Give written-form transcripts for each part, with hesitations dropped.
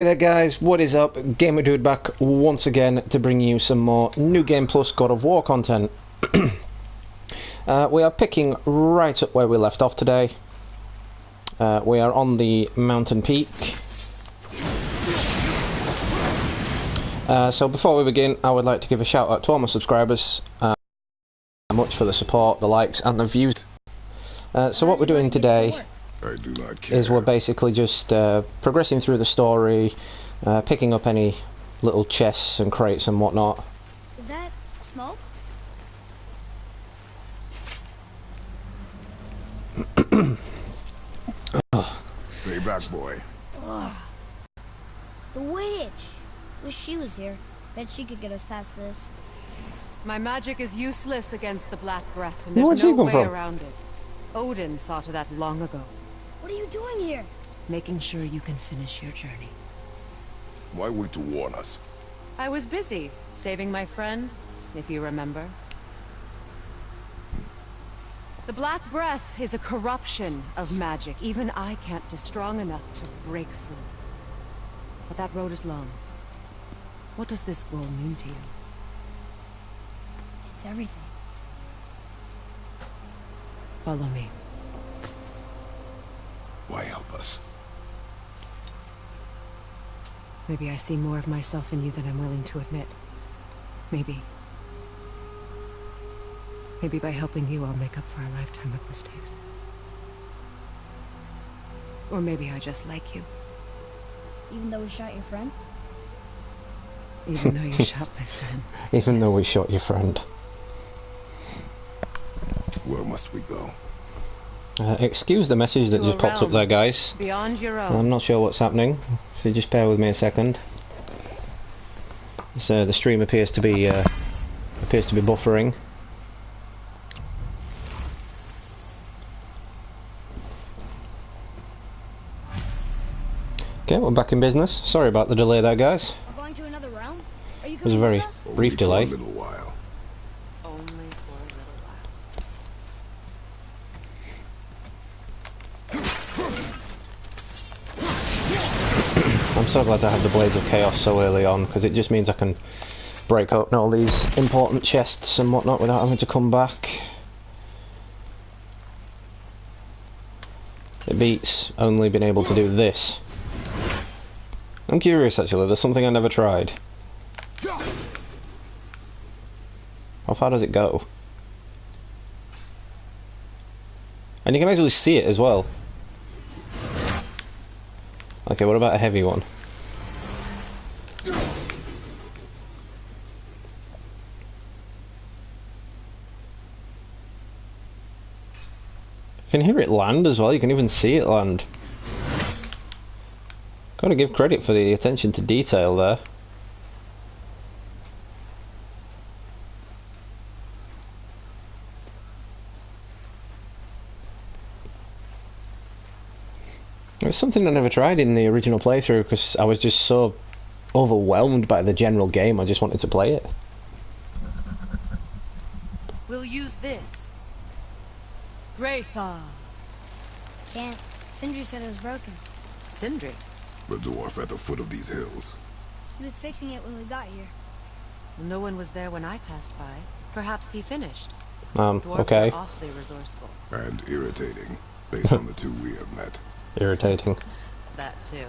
Hey there guys, what is up? Gamer Dude back once again to bring you some more New Game Plus God of War content. We are picking right up where we left off today. We are on the mountain peak. So before we begin, I would like to give a shout out to all my subscribers. Much for the support, the likes and the views. So what we're doing today is we're basically just progressing through the story, picking up any little chests and crates and whatnot. Is that smoke? Stay back, boy. Ugh. The witch! Wish she was here. Bet she could get us past this. My magic is useless against the Black Breath, and there's no way around it. Odin saw to that long ago. What are you doing here? Making sure you can finish your journey. Why wait to warn us? I was busy, saving my friend, if you remember. The Black Breath is a corruption of magic. Even I can't be strong enough to break through. But that road is long. What does this goal mean to you? It's everything. Follow me. Why help us? Maybe I see more of myself in you than I'm willing to admit. Maybe by helping you, I'll make up for a lifetime of mistakes. Or maybe I just like you. Even though we shot your friend? Even though you shot my friend. Even though we shot your friend. Where must we go? Excuse the message that just popped up there, guys. Beyond your own. I'm not sure what's happening, so just bear with me a second. So the stream appears to be buffering. Okay, we're back in business. Sorry about the delay there, guys. We're going to another realm? Are you It was a coming very with us? brief delay. For a little while. Only for a little while. I'm so glad to have the Blades of Chaos so early on, because it just means I can break open all these important chests and whatnot without having to come back. It beats only being able to do this. I'm curious actually, there's something I never tried. How far does it go? And you can actually see it as well. Okay, what about a heavy one? You can hear it land as well, you can even see it land. Gotta give credit for the attention to detail there. It's something I never tried in the original playthrough because I was just so overwhelmed by the general game, I just wanted to play it. We'll use this. Graythaw. Can't. Sindri said it was broken. Sindri. The dwarf at the foot of these hills. He was fixing it when we got here. No one was there when I passed by. Perhaps he finished. Dwarves Okay. are awfully resourceful. And irritating, based on the two we have met. Irritating. That too.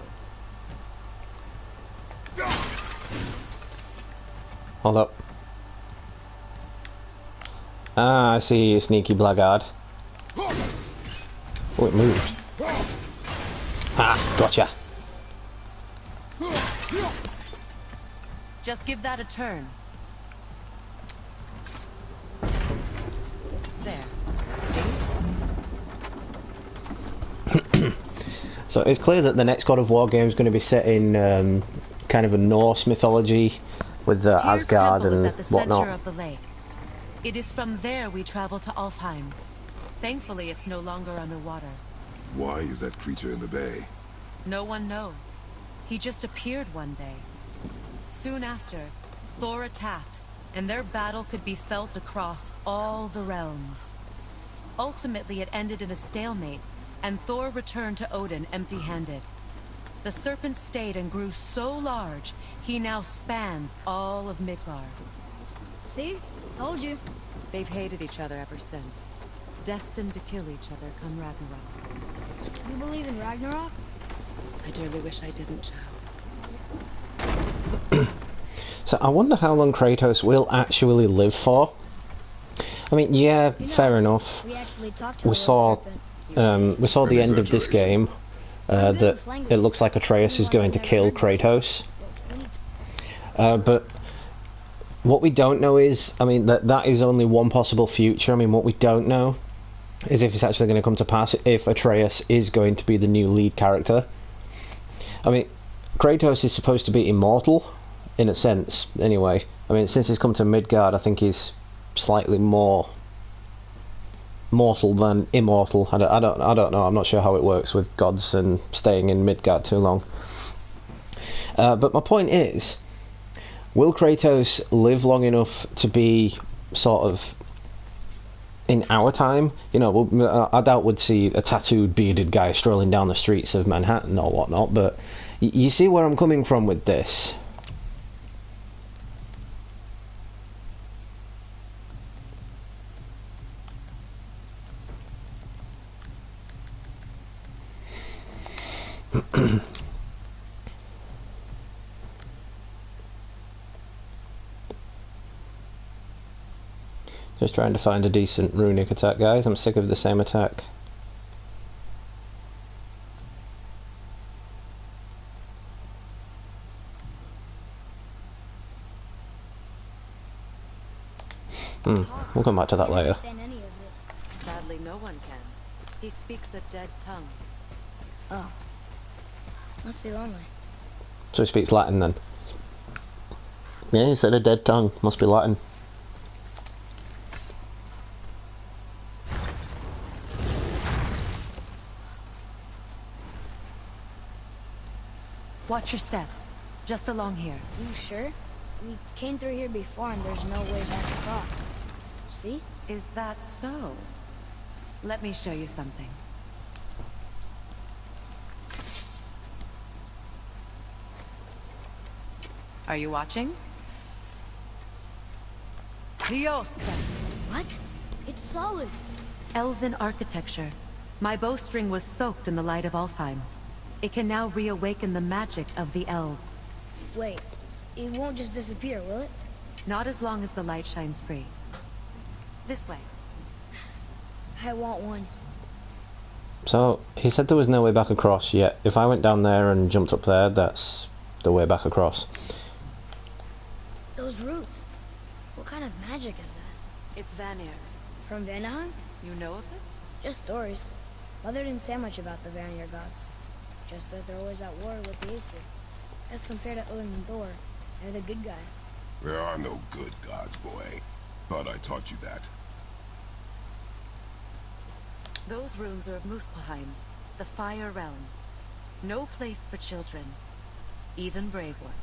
Hold up. Ah, I see you, sneaky blackguard. Oh, it moved. Ah, gotcha. Just give that a turn. There. So it's clear that the next God of War game is going to be set in kind of a Norse mythology with Asgard and at the center whatnot. of the lake. It is from there we travel to Alfheim. Thankfully, it's no longer underwater. Why is that creature in the bay? No one knows. He just appeared one day. Soon after, Thor attacked, and their battle could be felt across all the realms. Ultimately, it ended in a stalemate, and Thor returned to Odin empty-handed. The serpent stayed and grew so large, he now spans all of Midgard. See? Told you. They've hated each other ever since. Destined to kill each other come Ragnarok. You believe in Ragnarok? I dearly wish I didn't, child. So I wonder how long Kratos will actually live for. I mean, yeah, fair enough. We actually talked to We saw the end of this game. That it looks like Atreus is going to kill Kratos. But what we don't know is, I mean, that is only one possible future. I mean, what we don't know is if it's actually going to come to pass, if Atreus is going to be the new lead character. I mean, Kratos is supposed to be immortal, in a sense, anyway. I mean, since he's come to Midgard, I think he's slightly more mortal than immortal. I don't know. I'm not sure how it works with gods and staying in Midgard too long. But my point is, will Kratos live long enough to be sort of in our time? You know, I doubt we'd see a tattooed, bearded guy strolling down the streets of Manhattan or whatnot, but you see where I'm coming from with this. Just trying to find a decent runic attack, guys. I'm sick of the same attack. We'll come back to that later. Sadly, no one can. He speaks a dead tongue. Oh. Must be lonely. So he speaks Latin then? Yeah, he said a dead tongue. Must be Latin. Watch your step. Just along here. You sure? We came through here before and there's no way back across. See? Is that so? Let me show you something. Are you watching? What? It's solid. Elven architecture. My bowstring was soaked in the light of Alfheim. It can now reawaken the magic of the elves. Wait, it won't just disappear, will it? Not as long as the light shines free. This way. I want one. So, he said there was no way back across yet. If I went down there and jumped up there, that's the way back across. Those roots. What kind of magic is that? It's Vanir. From Vanaheim? You know of it? Just stories. Mother didn't say much about the Vanir gods. Just that they're always at war with the Aesir. As compared to Odin and Thor, they're the good guy. There are no good gods, boy. Thought I taught you that. Those runes are of Muspelheim, the Fire Realm. No place for children, even brave ones.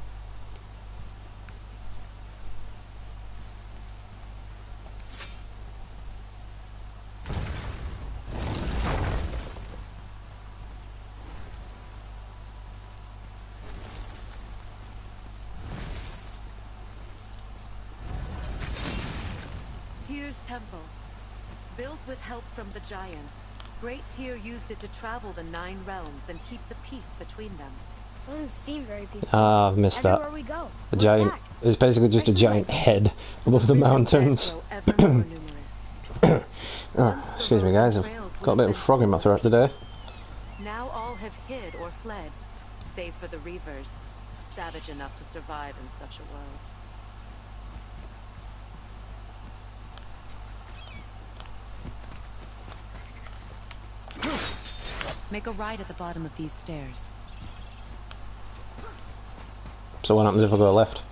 Tyr's temple. Built with help from the giants, Great Tyr used it to travel the 9 realms and keep the peace between them. Doesn't seem very peaceful. Ah, I've missed that. Everywhere we go, A we're giant. attacked. It's basically just a giant head above the mountains. Excuse me, guys. I've got a bit of a frog in my throat today. Now all have hid or fled, save for the Reavers, savage enough to survive in such a world. Make a right at the bottom of these stairs. So what happens if I go left?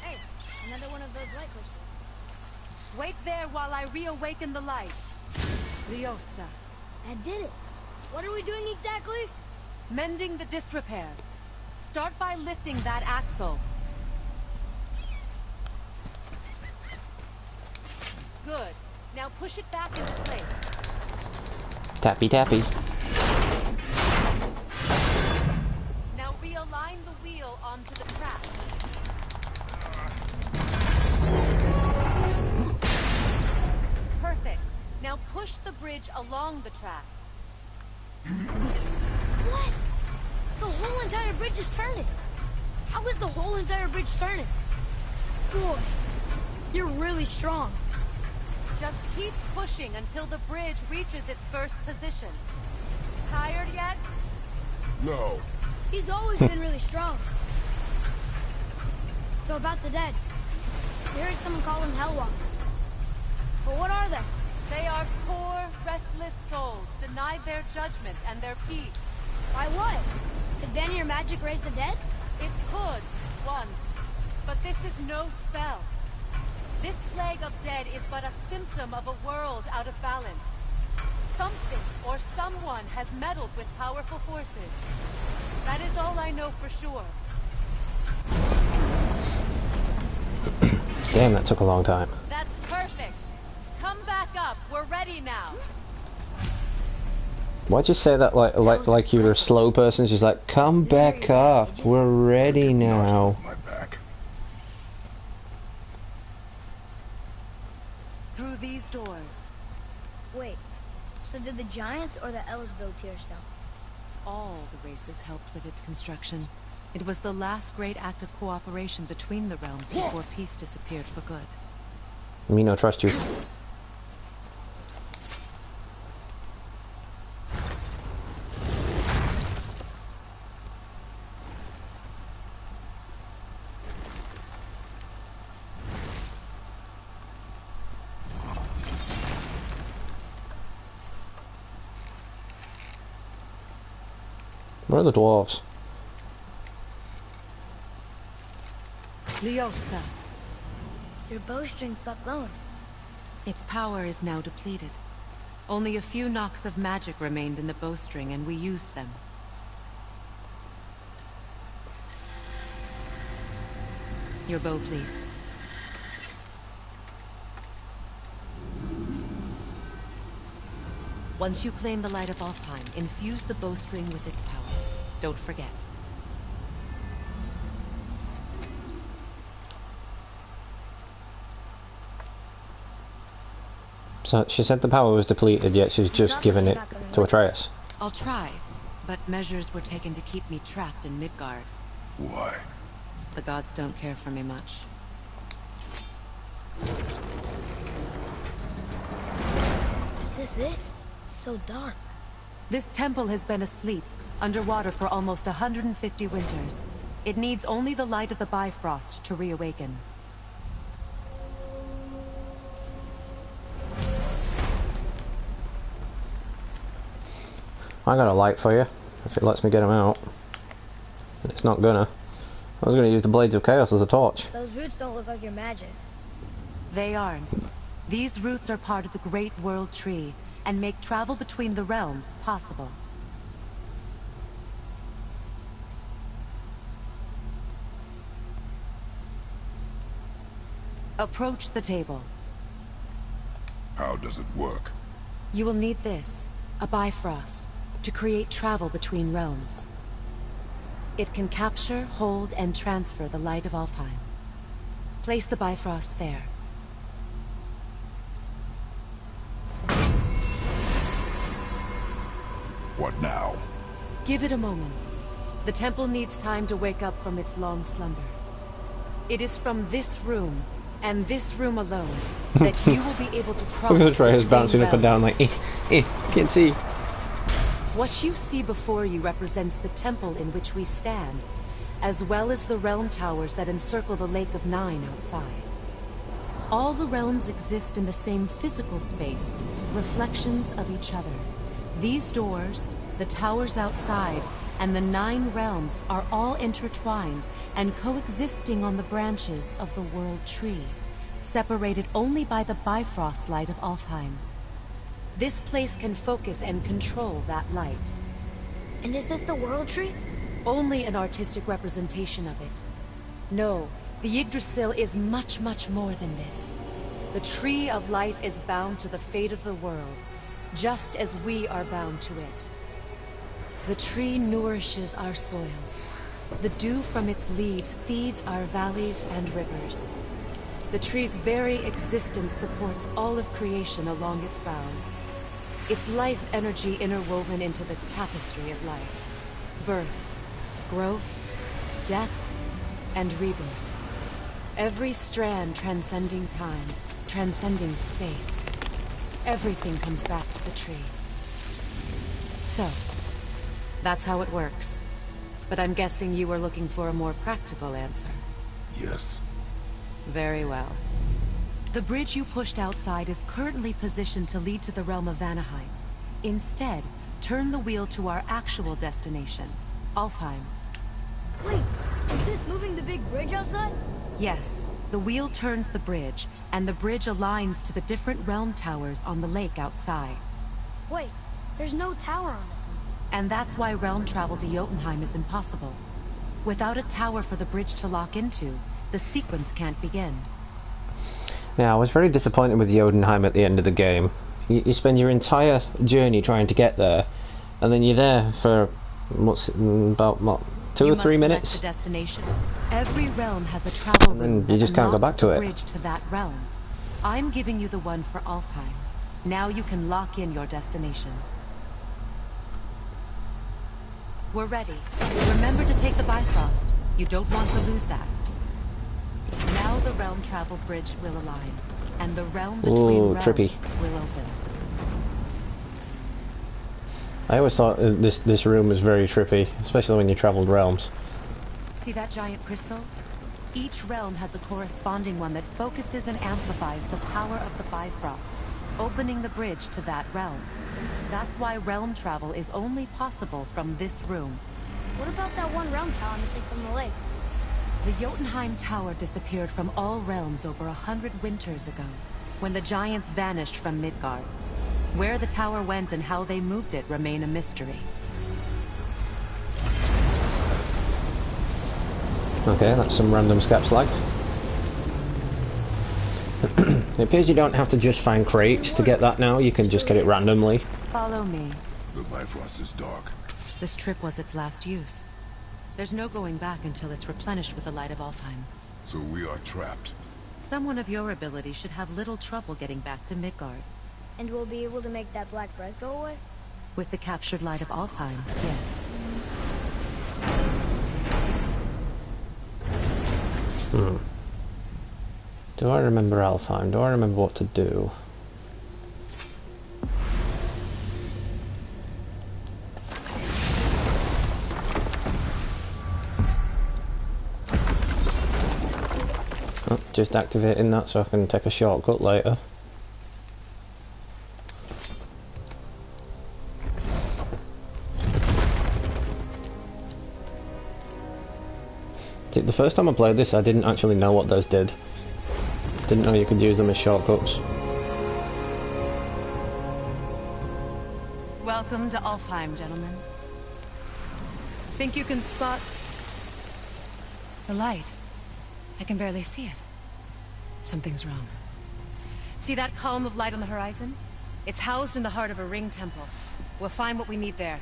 Hey, another one of those light crystals. Wait there while I reawaken the light. Lyosta. That did it. What are we doing exactly? Mending the disrepair. Start by lifting that axle. Good. Now push it back into place. Tappy tappy. align the wheel onto the track. Perfect. Now push the bridge along the track. What? The whole entire bridge is turning. How is the whole entire bridge turning? Boy, you're really strong. Just keep pushing until the bridge reaches its first position. Tired yet? No. He's always been really strong. So about the dead. We heard someone call them Hellwalkers. But what are they? They are poor, restless souls, denied their judgment and their peace. By what? Did Vanir magic raise the dead? It could, once. But this is no spell. This plague of dead is but a symptom of a world out of balance. Something or someone has meddled with powerful forces. That is all I know for sure. Damn, that took a long time. That's perfect. Come back up. We're ready now. Why'd you say that like you were a slow person? She's like, come back up. We're ready now. My back. Through these doors. Wait, so did the Giants or the Elves build Tearstone? All the races helped with its construction. It was the last great act of cooperation between the realms before peace disappeared for good. Me no trust you. Where are the dwarves? Leosta. Your bowstring stopped glowing. Its power is now depleted. Only a few knocks of magic remained in the bowstring, and we used them. Your bow, please. Once you claim the light of Alfheim, infuse the bowstring with its power. Don't forget. So she said the power was depleted, yet she's just given it to Atreus. I'll try, but measures were taken to keep me trapped in Midgard. Why? The gods don't care for me much. Is this it? It's so dark. This temple has been asleep, underwater for almost 150 winters. It needs only the light of the Bifrost to reawaken. I got a light for you, if it lets me get him out. And it's not gonna. I was gonna use the Blades of Chaos as a torch. Those roots don't look like your magic. They aren't. These roots are part of the Great World Tree, and make travel between the realms possible. Approach the table. How does it work? You will need this, a Bifrost, to create travel between realms. It can capture, hold, and transfer the light of Alfheim. Place the Bifrost there. What now? Give it a moment. The temple needs time to wake up from its long slumber. It is from this room, and this room alone, that you will be able to cross I'm gonna try his between bouncing up and down realms. like, can't see. What you see before you represents the temple in which we stand, as well as the realm towers that encircle the Lake of Nine outside. All the realms exist in the same physical space, reflections of each other. These doors, the towers outside, and the 9 realms are all intertwined and coexisting on the branches of the World Tree, separated only by the Bifrost light of Alfheim. This place can focus and control that light. And is this the World Tree? Only an artistic representation of it. No, the Yggdrasil is much, much more than this. The Tree of Life is bound to the fate of the world, just as we are bound to it. The tree nourishes our soils, The dew from its leaves feeds our valleys and rivers. The tree's very existence supports all of creation along its boughs. Its life energy interwoven into the tapestry of life. Birth, growth, death, and rebirth. Every strand transcending time, transcending space. Everything comes back to the tree. So, that's how it works. But I'm guessing you were looking for a more practical answer. Yes. Very well. The bridge you pushed outside is currently positioned to lead to the realm of Vanaheim. Instead, turn the wheel to our actual destination, Alfheim. Wait, is this moving the big bridge outside? Yes, the wheel turns the bridge, and the bridge aligns to the different realm towers on the lake outside. Wait, there's no tower on this one. And that's why realm travel to Jotunheim is impossible. Without a tower for the bridge to lock into, the sequence can't begin. Yeah, I was very disappointed with Jotunheim at the end of the game. You spend your entire journey trying to get there, and then you're there for about 2 or 3 minutes. The destination. Every realm has a travel route. You just can't go back to it. Bridge to that realm. I'm giving you the one for Alfheim. Now you can lock in your destination. We're ready. Remember to take the Bifrost. You don't want to lose that. Now the realm travel bridge will align, and the realm between realms trippy. will open. I always thought this room was very trippy, especially when you travelled realms. See that giant crystal? Each realm has a corresponding one that focuses and amplifies the power of the Bifrost, opening the bridge to that realm. That's why realm travel is only possible from this room. What about that one realm tower missing from the lake? The Jotunheim Tower disappeared from all realms over 100 winters ago, when the giants vanished from Midgard. Where the tower went and how they moved it remain a mystery. Okay, that's some random scap slag. It appears you don't have to just find crates to get that now, you can just get it randomly. Follow me. The Bifrost is dark. This trip was its last use. There's no going back until it's replenished with the light of Alfheim. So we are trapped. Someone of your ability should have little trouble getting back to Midgard. And we'll be able to make that black breath go away? With the captured light of Alfheim, yes. Do I remember Alfheim? Do I remember what to do? Oh, just activating that so I can take a shortcut later. The first time I played this, I didn't actually know what those did. Didn't know you could use them as shortcuts. Welcome to Alfheim, gentlemen. Think you can spot the light? I can barely see it. Something's wrong. See that column of light on the horizon? It's housed in the heart of a ring temple. We'll find what we need there.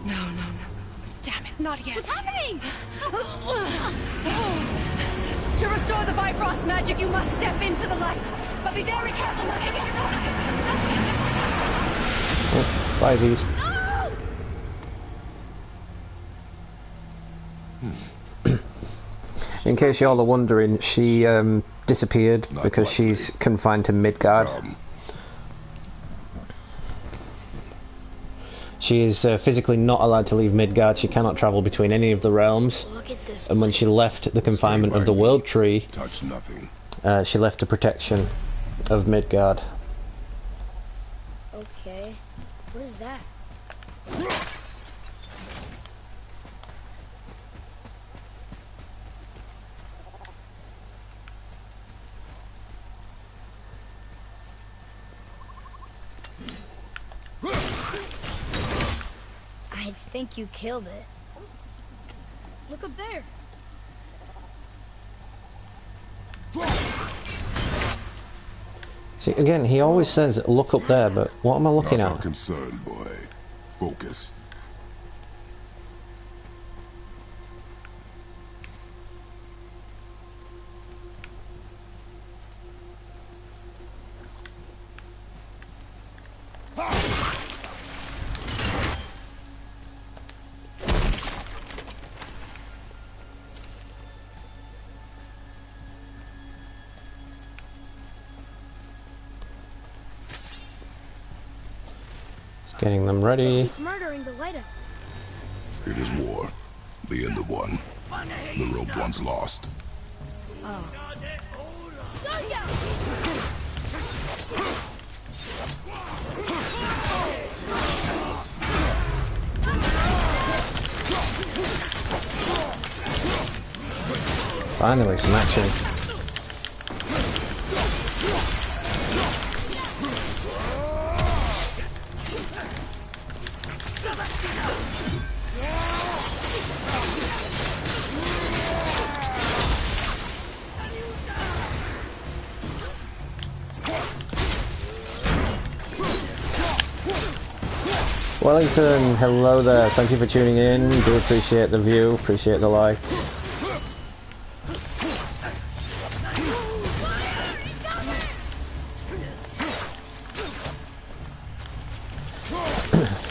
No. No. Damn it, not yet. What's happening? To restore the Bifrost magic, you must step into the light. But be very careful not to get caught. Oh, bye, Z's. In case y'all are wondering, she disappeared because she's confined to Midgard. She is physically not allowed to leave Midgard. She cannot travel between any of the realms. Look at this. And when she left the confinement of the World Tree, Touch nothing. she left the protection of Midgard. Okay. What is that? I think you killed it. Look up there. See, again, he always says, look up there, but what am I looking Not at? our concern, boy. Focus. Getting them ready. Keep murdering the lighthouse. It is war. The end of one. The rope once lost. Finally, some action. Wellington, hello there, thank you for tuning in, do appreciate the view, appreciate the like.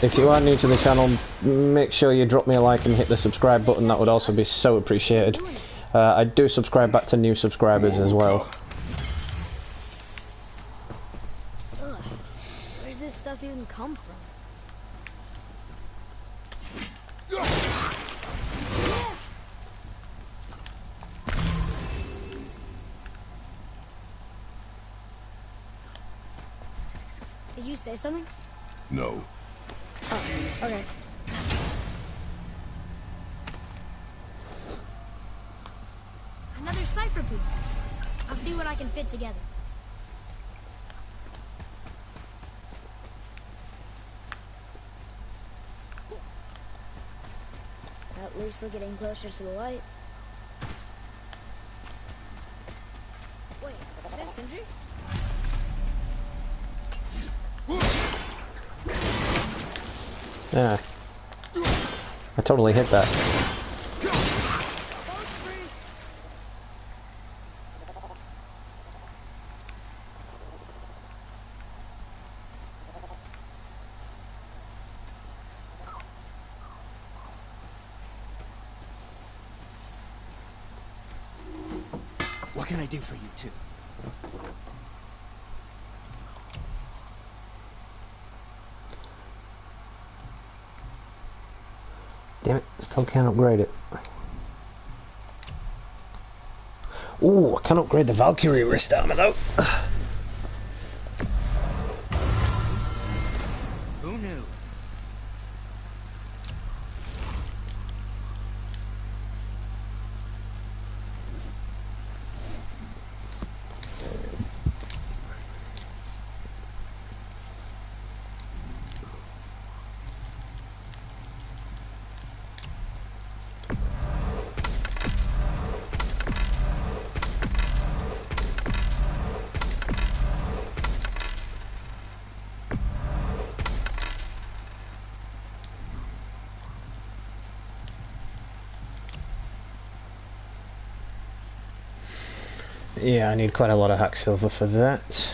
If you are new to the channel, make sure you drop me a like and hit the subscribe button, that would also be so appreciated. I do subscribe back to new subscribers as well. Ugh. Where's this stuff even come from? Did you say something? No. Oh, okay. Another cipher piece. I'll see what I can fit together. At least we're getting closer to the light. Wait, is that Sindri? Yeah. I totally hit that. What can I do for you two? Damn it, still can't upgrade it. Ooh, I can upgrade the Valkyrie wrist armor though. Who knew? Yeah, I need quite a lot of hack silver for that.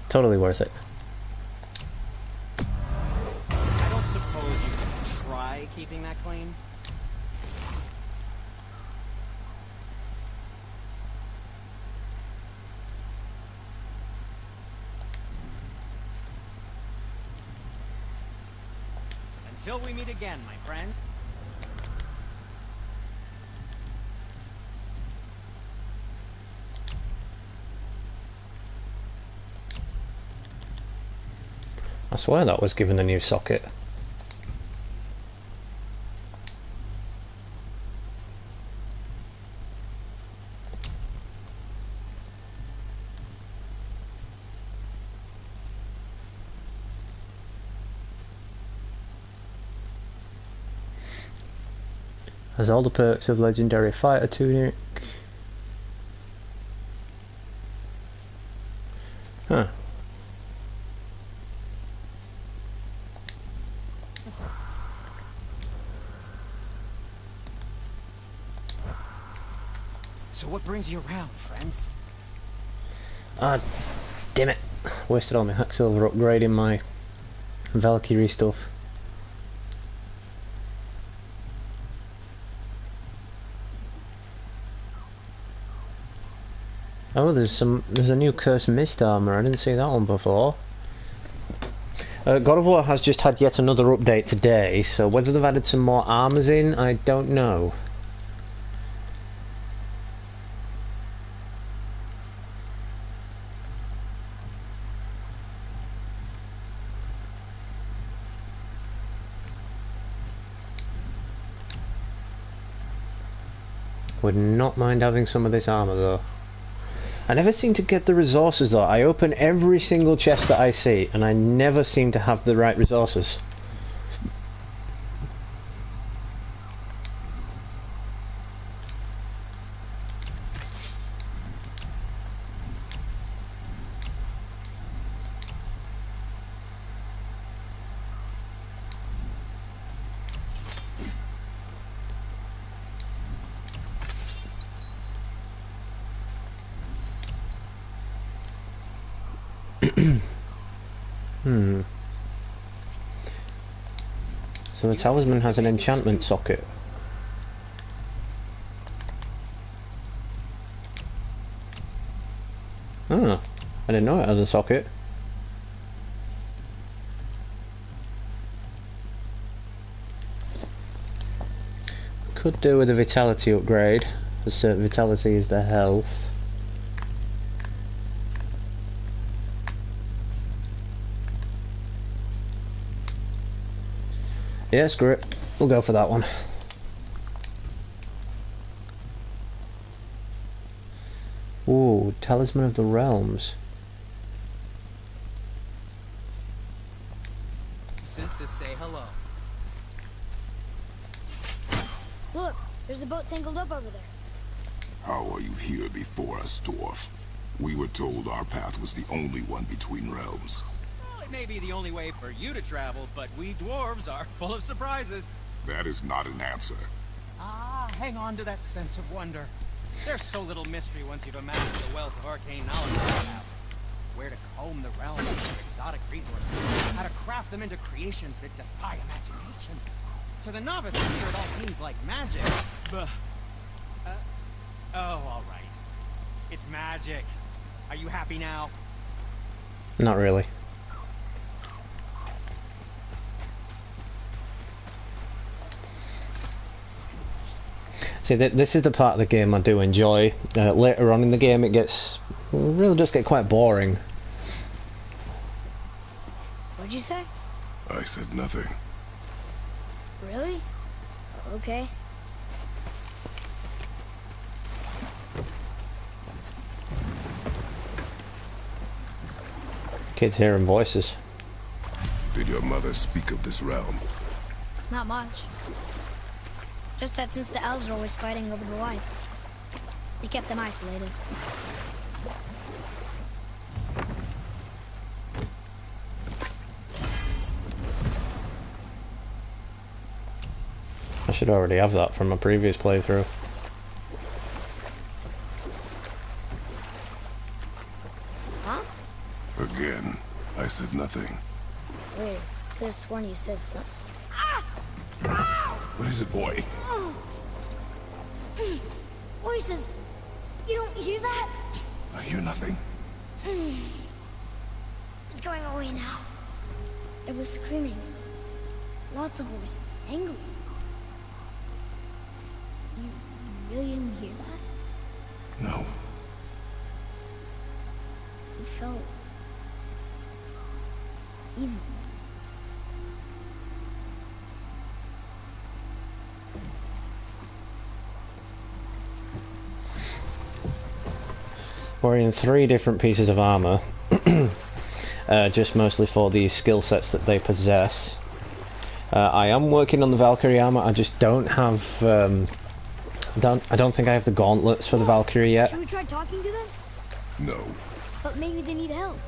Totally worth it. I don't suppose you could try keeping that clean? Until we meet again, my friend. I swear that was given a new socket. Has all the perks of legendary fighter tunic. Huh. So what brings you around, friends? Ah, damn it. Wasted all my Hacksilver upgrading my Valkyrie stuff. Oh, there's a new Cursed Mist armor. I didn't see that one before. God of War has just had yet another update today, so whether they've added some more armors in, I don't know. Would not mind having some of this armor though. I never seem to get the resources though. I open every single chest that I see and I never seem to have the right resources. So the talisman has an enchantment socket. Oh, I didn't know it had a socket. Could do with a vitality upgrade, because vitality is the health. Yeah, screw it. We'll go for that one. Ooh, Talisman of the Realms. This is to say hello. Look, there's a boat tangled up over there. How are you here before us, dwarf? We were told our path was the only one between realms. Well, it may be the only way for you to travel, but we dwarves are full of surprises. That is not an answer. Ah, hang on to that sense of wonder. There's so little mystery once you've amassed the wealth of arcane knowledge you have. Where to comb the realms of exotic resources, how to craft them into creations that defy imagination. To the novice here, it all seems like magic, but... oh, all right. It's magic. Are you happy now? Not really. See, this is the part of the game I do enjoy. Later on in the game it really does get quite boring. What'd you say? I said nothing. Really? Okay. Kids hearing voices. Did your mother speak of this realm? Not much. Just that since the elves are always fighting over the light, they kept them isolated. I should already have that from my previous playthrough. Huh? Again, I said nothing. Wait, could have sworn you said something. What is it, boy? Voices! You don't hear that? I hear nothing. It's going away now. It was screaming. Lots of voices. Angry. You really didn't hear that? No. It felt... evil. Wearing 3 different pieces of armor, just mostly for the skill sets that they possess. I am working on the Valkyrie armor. I just don't have. I don't think I have the gauntlets for the Valkyrie yet. Should we try talking to them? No. But maybe they need help.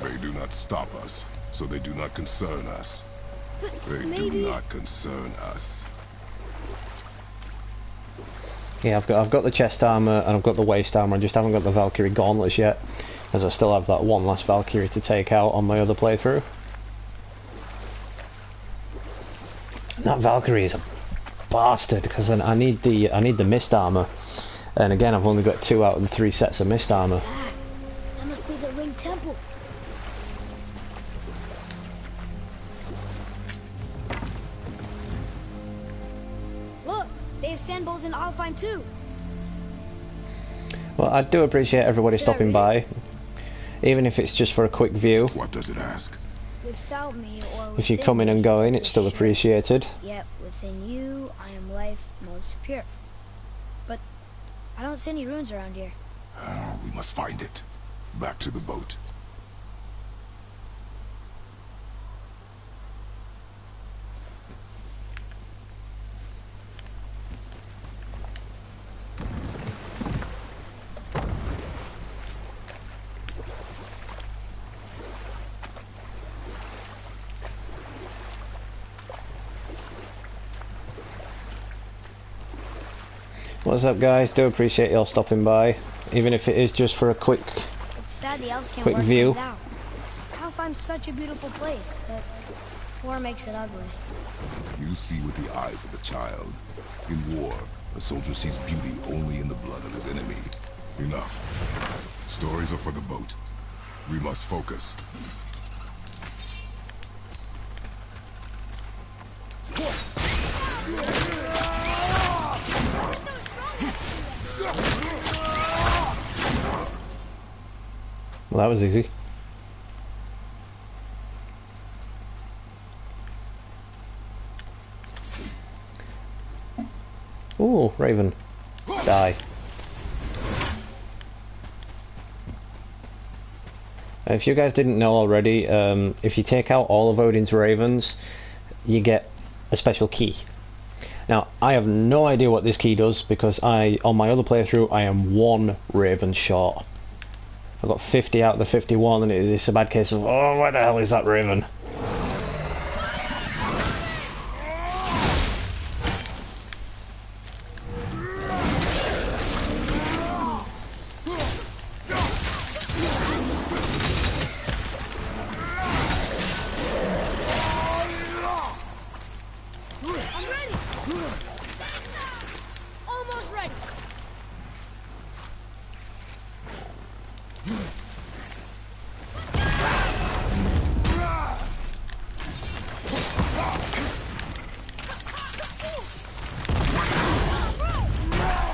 They do not stop us, so they do not concern us. They maybe... do not concern us. Yeah, I've got the chest armor and I've got the waist armor. I just haven't got the Valkyrie gauntlets yet, as I still have that one last Valkyrie to take out on my other playthrough. That Valkyrie is a bastard because I need the mist armor, and again I've only got 2 out of the 3 sets of mist armor. That must be the ring temple. Look, they have sand bowls in Alfheim too. Well, I do appreciate everybody stopping by, even if it's just for a quick view. What does it ask? Without me or If you're coming and going, it's still appreciated. Yet within you, I am life most pure. But I don't see any ruins around here. We must find it. Back to the boat. What's up, guys? Do appreciate y'all stopping by, even if it is just for a quick It's sad the elves can't Quick work view. things out. Alfheim's such a beautiful place, but war makes it ugly. You see with the eyes of a child. In war, a soldier sees beauty only in the blood of his enemy. Enough. Stories are for the boat. We must focus. Well, that was easy. Ooh, Raven. Die. If you guys didn't know already, if you take out all of Odin's ravens, you get a special key. Now, I have no idea what this key does, because on my other playthrough, I am 1 raven short. I've got 50 out of the 51, and it's a bad case of, oh, where the hell is that raven? I'm ready! Almost ready!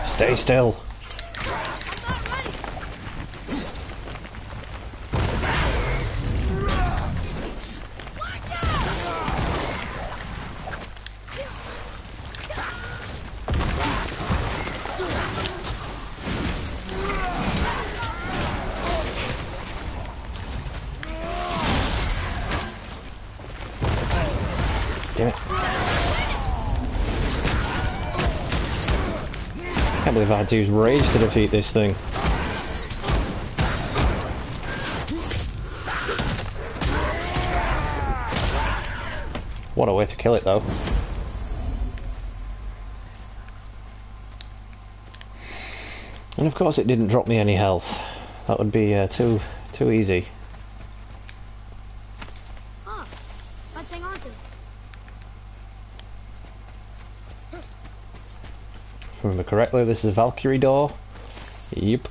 Stay still. Damn it. I can't believe I had to use rage to defeat this thing. What a way to kill it, though. And of course it didn't drop me any health. That would be too easy. Huh. Let's hang on to it. If I remember correctly, this is a Valkyrie door. Yep.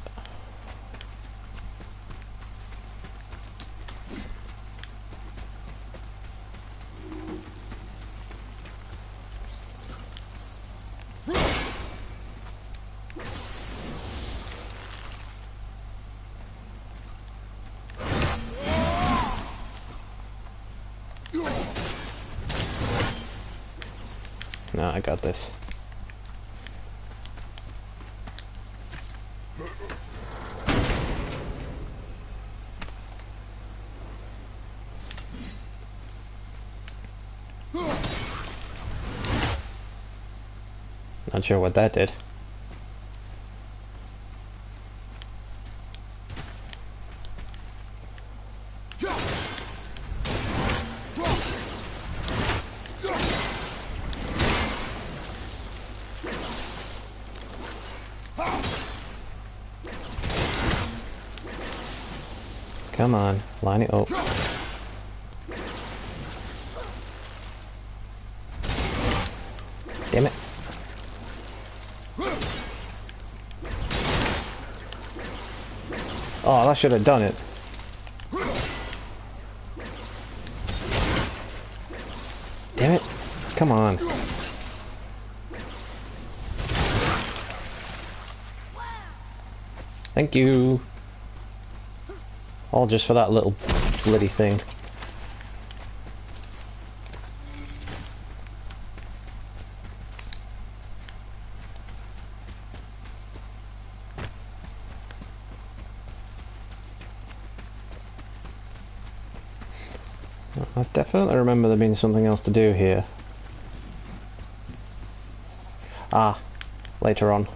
No, I got this. Not sure what that did. Come on, line it up. Damn it. Oh, that should have done it. Damn it. Come on. Thank you. All just for that little bloody thing. I definitely remember there being something else to do here. Ah, later on.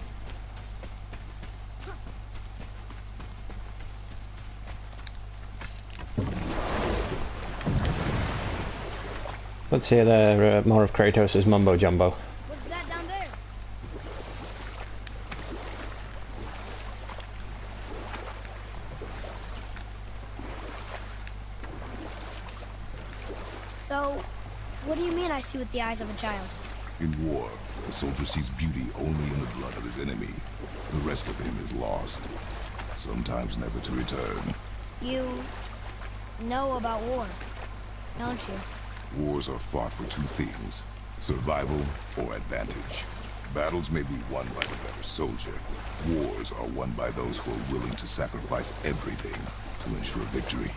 Let's hear there more of Kratos' mumbo jumbo. What's that down there? So, what do you mean I see with the eyes of a child? In war, a soldier sees beauty only in the blood of his enemy. The rest of him is lost, sometimes never to return. You know about war, don't you? Wars are fought for two things, survival or advantage. Battles may be won by the better soldier. Wars are won by those who are willing to sacrifice everything to ensure victory.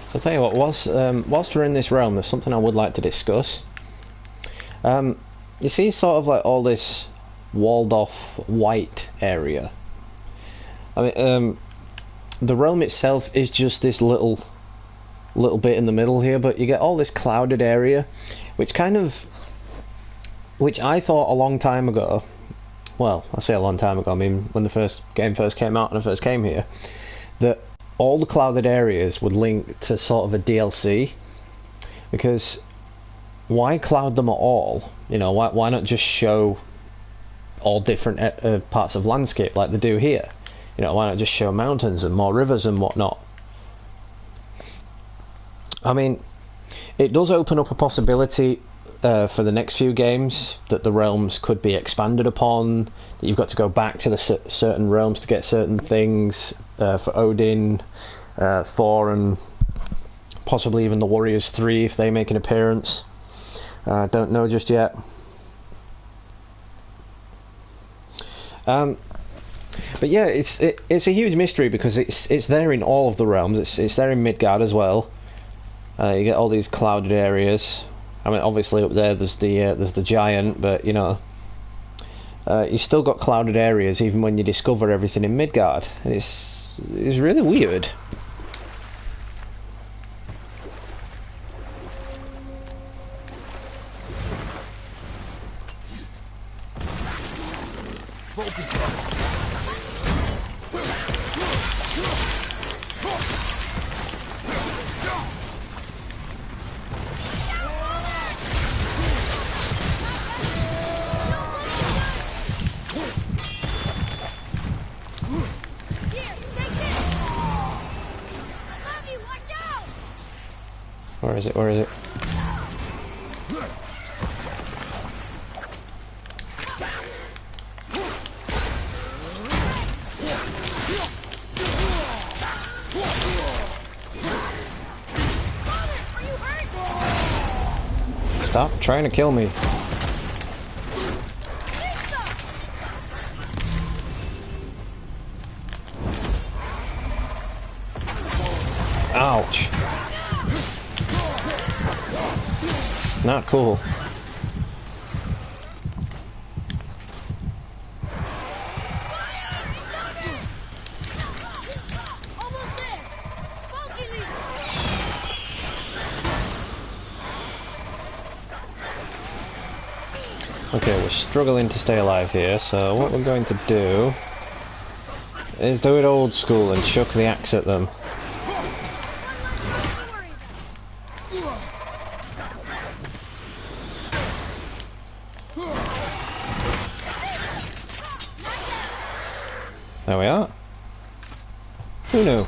So I'll tell you what, whilst we're in this realm, there's something I would like to discuss. You see sort of like all this walled off white area. I mean, the realm itself is just this little bit in the middle here, but you get all this clouded area, which I thought a long time ago, well, I say a long time ago, I mean when the game first came out and I first came here, that all the clouded areas would link to sort of a DLC, because why cloud them at all? You know, why not just show all different parts of landscape like they do here? You know, why not just show mountains and more rivers and whatnot? I mean, it does open up a possibility for the next few games that the realms could be expanded upon, that you've got to go back to the certain realms to get certain things for Odin, Thor, and possibly even the Warriors 3 if they make an appearance. Don't know just yet. But yeah, it's a huge mystery because it's there in all of the realms. It's there in Midgard as well. You get all these clouded areas. I mean, obviously up there there's the giant, but you know, you still got clouded areas even when you discover everything in Midgard. It's really weird. Where is it? Where is it? Stop trying to kill me. Ouch. Not cool. Okay, we're struggling to stay alive here, so what we're going to do is do it old school and chuck the axe at them. There we are. Who knew?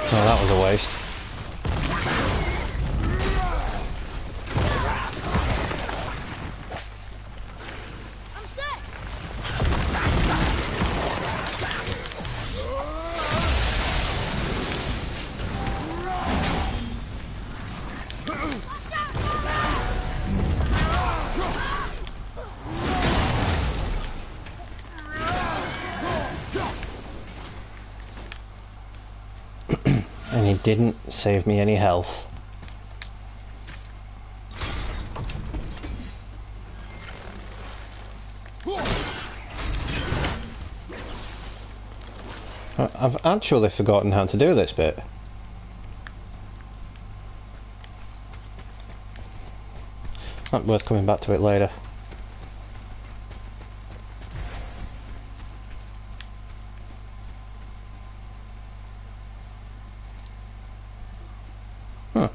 Oh, that was a waste. I'm set. And he didn't save me any health. I've actually forgotten how to do this bit. Not worth coming back to it later. Huh.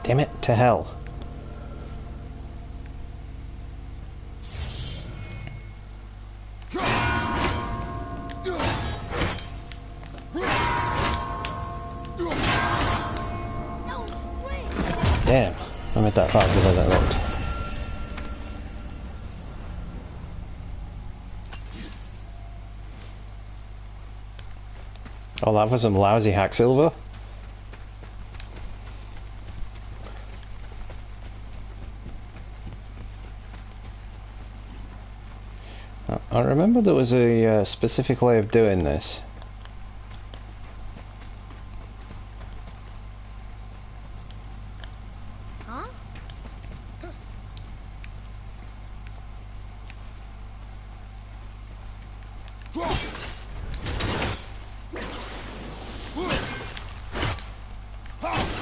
Damn it to hell. Damn, I made that far below that looked. Oh, that was some lousy hack silver. I remember there was a specific way of doing this. Huh?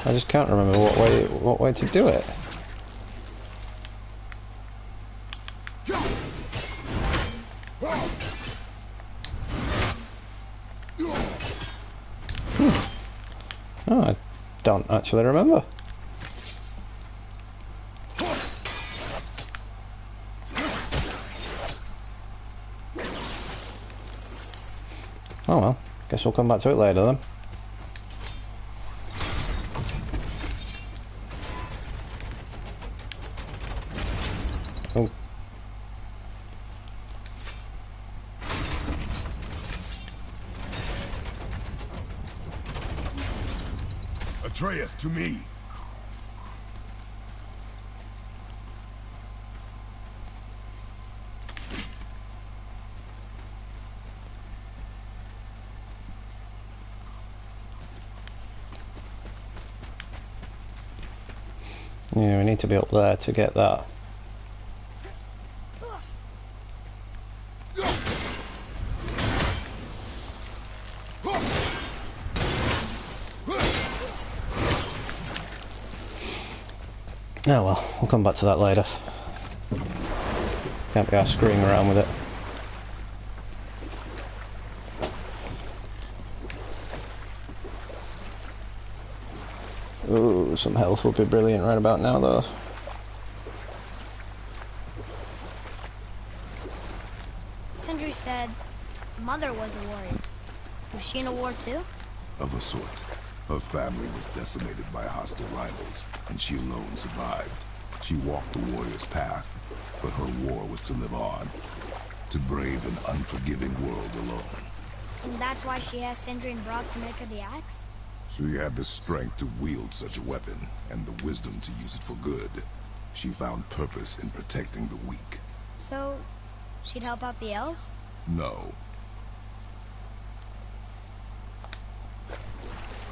I just can't remember what way to do it. Oh, I don't actually remember. Oh well, guess we'll come back to it later then. Oh. Atreus, to me. Yeah, we need to be up there to get that. Oh well, we'll come back to that later. Can't be arsed screwing around with it. Ooh, some health would be brilliant right about now though. Sindri said Mother was a warrior. Was she in a war too? Of a sort. Her family was decimated by hostile rivals, and she alone survived. She walked the warrior's path, but her war was to live on. to brave an unforgiving world alone. And that's why she asked Sindri and Brock to make her the axe? She had the strength to wield such a weapon, and the wisdom to use it for good. She found purpose in protecting the weak. So, she'd help out the elves? No.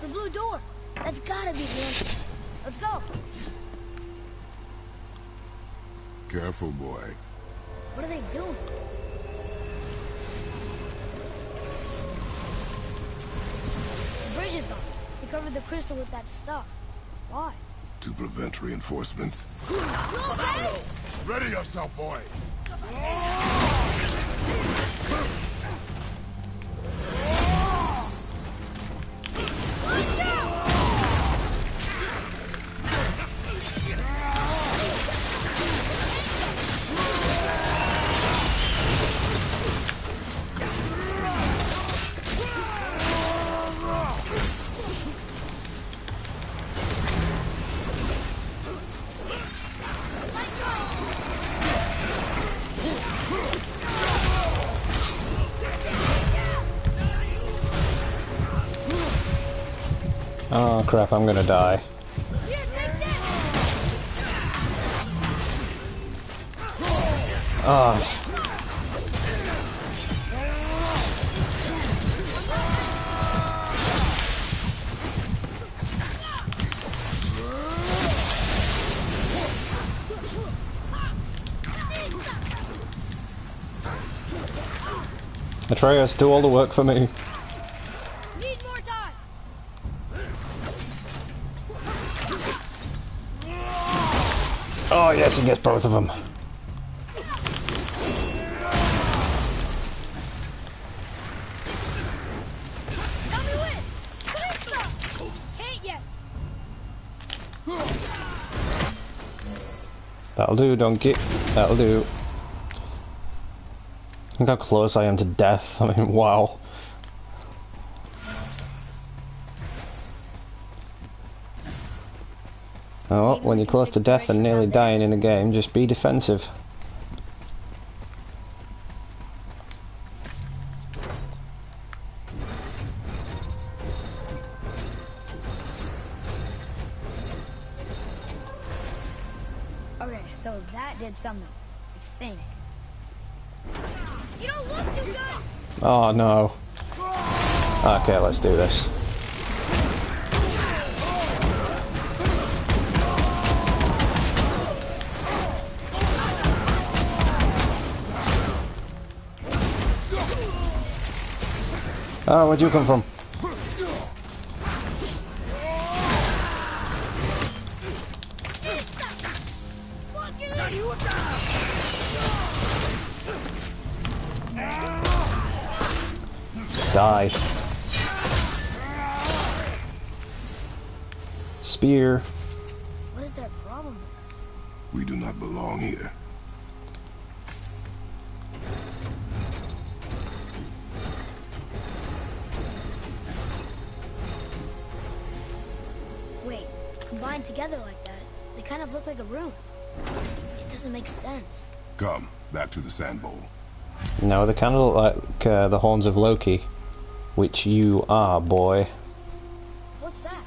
The blue door! That's gotta be the entrance. Let's go! Careful, boy. What are they doing? The bridge is gone. They covered the crystal with that stuff. Why? To prevent reinforcements. No way! Ready yourself, boy! Oh crap, I'm gonna die. Ah. Atreus, do all the work for me. Need more time! Oh yes, he gets both of them. Tell me when! Please! Can't yet! That'll do, donkey. That'll do. Look how close I am to death. I mean, wow. Oh, when you're close to death and nearly dying in a game, just be defensive. Okay, so that did something. I think. You don't look too good! Oh no. Okay, let's do this. Oh, where'd you come from? Die. Spear. What is their problem with us? We do not belong here. Wait, combined together like that, they kind of look like a room. It doesn't make sense. Come, back to the sand bowl. No, they kind of look like the horns of Loki. Which you are, boy. What's that?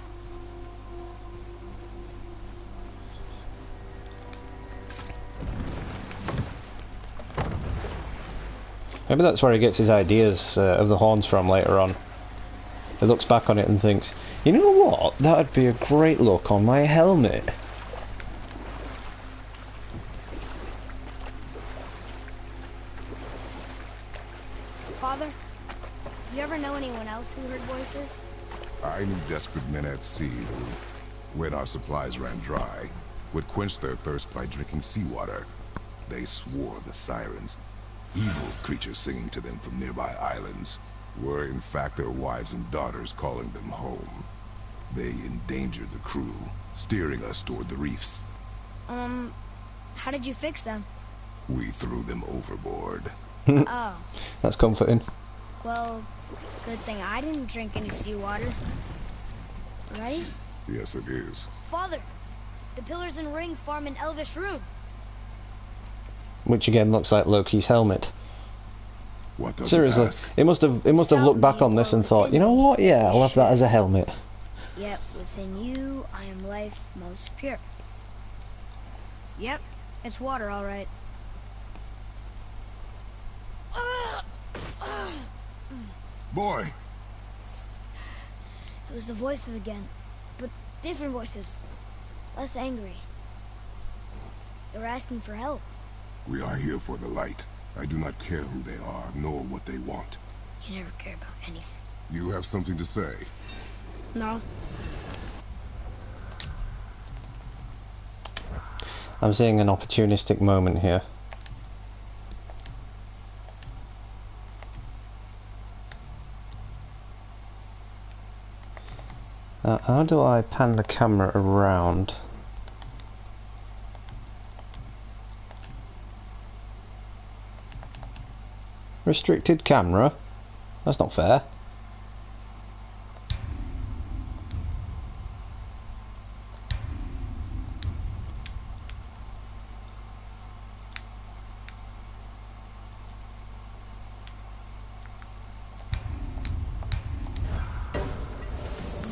Maybe that's where he gets his ideas of the horns from later on. He looks back on it and thinks, you know what? That would be a great look on my helmet. Father, you ever know anyone else who heard voices? I knew desperate men at sea who, when our supplies ran dry, would quench their thirst by drinking seawater. They swore the sirens, evil creatures singing to them from nearby islands, were in fact their wives and daughters calling them home. They endangered the crew, steering us toward the reefs. How did you fix them? We threw them overboard. Oh, That's comforting. well, good thing I didn't drink any seawater. Right? Yes, it is. Father, the pillars and ring form an elvish rune. Which again looks like Loki's helmet. What does Seriously, it ask? it must have looked back on this and thought, you know what? Yeah, I'll have that as a helmet. Yet within you, I am life most pure. Yep, it's water, all right. Boy! It was the voices again, but different voices. Less angry. They were asking for help. We are here for the light. I do not care who they are, nor what they want. You never care about anything. You have something to say? No. I'm seeing an opportunistic moment here. How do I pan the camera around? Restricted camera? That's not fair.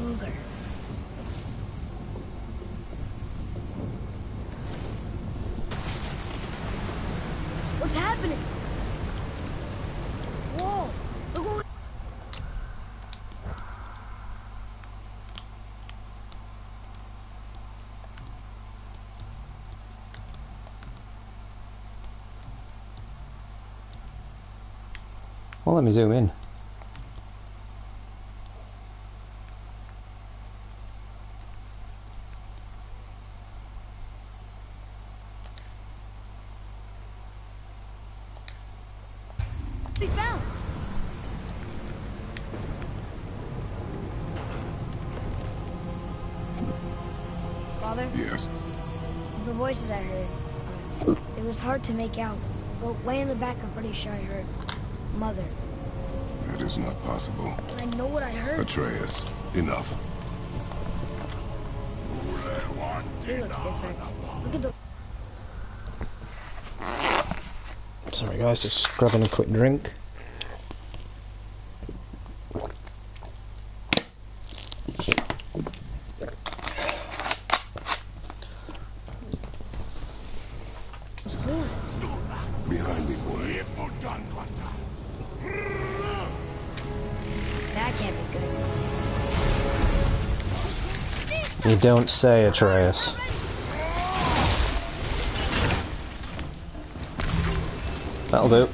Luger. What's happening? Whoa! Look what... Well, let me zoom in. We found! Father? Yes. The voices I heard, it was hard to make out, but way in the back I'm pretty sure I heard Mother. That is not possible. I know what I heard. Atreus, enough. He looks different. Look at the... Sorry guys, just grabbing a quick drink. Those horns. Behind me, boy. That can't be good. You don't say, Atreus. That'll do.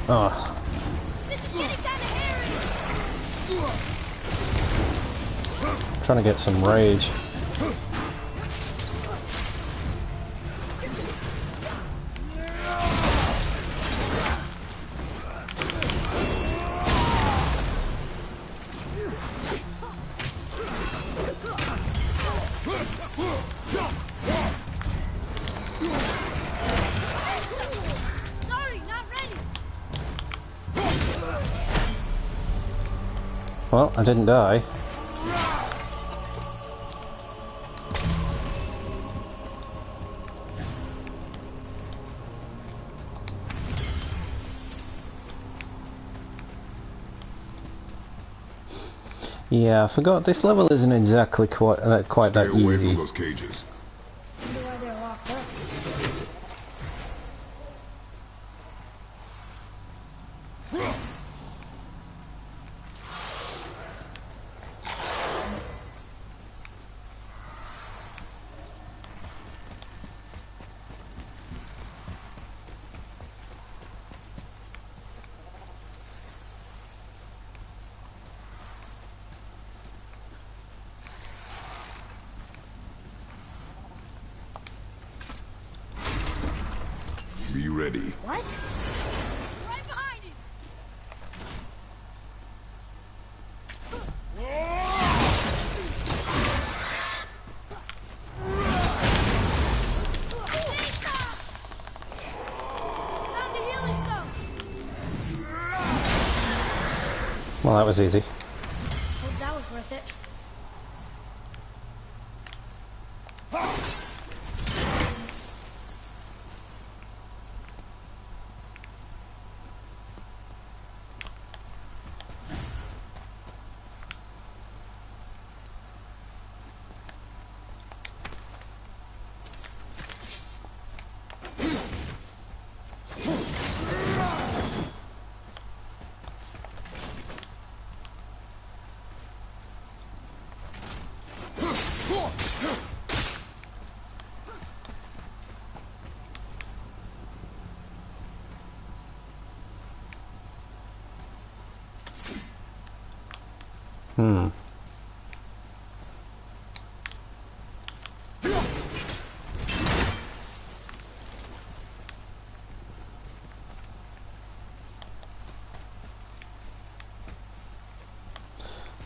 Oh. This is getting kind of hairy. Trying to get some rage. Sorry, not ready. Well, I didn't die. Yeah, I forgot this level isn't exactly quite that Stay away easy. from those cages. Wonder why they're locked up. Be ready. What? Right behind you. Found a healing stone. Well, that was easy. Hope that was worth it.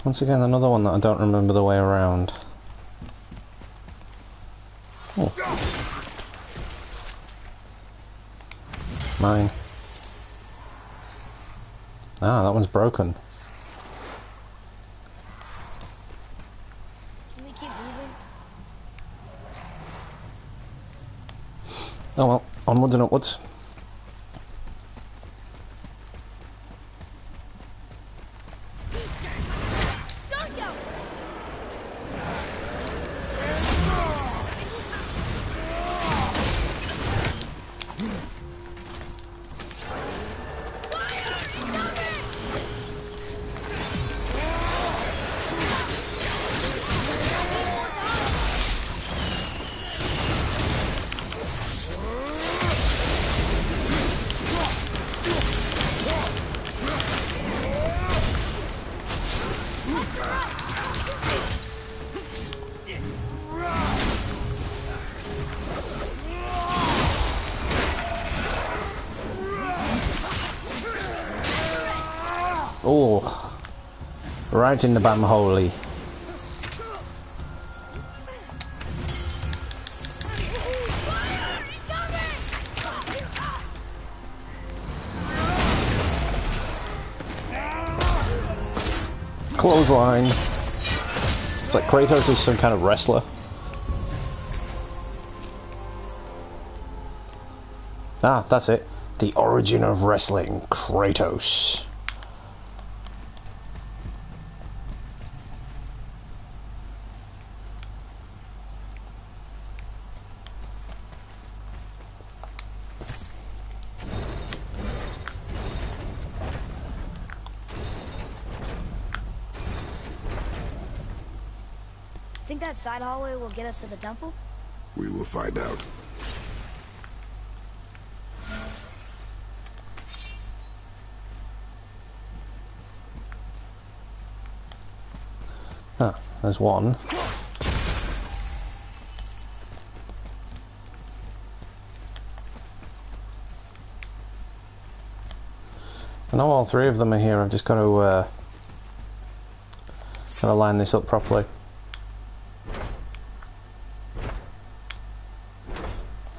Once again, another one that I don't remember the way around. Oh. Mine. Ah, that one's broken. Can we keep moving? Oh well, onwards and upwards. Oh, right in the bam holy. Clothesline. It's like Kratos is some kind of wrestler. Ah, that's it. The origin of wrestling, Kratos. Think that side hallway will get us to the temple? We will find out. Ah, there's one. I know all three of them are here. I've just got to line this up properly.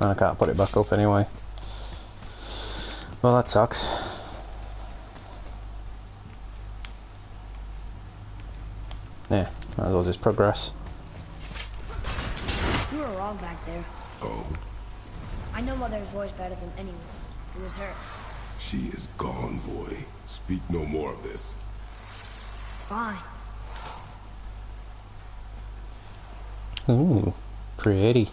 I can't put it back up anyway. Well, that sucks. Yeah, might as well just progress. You were wrong back there. Oh, I know Mother's voice better than anyone. It was her. she is gone, boy. Speak no more of this. Fine. Ooh, pretty.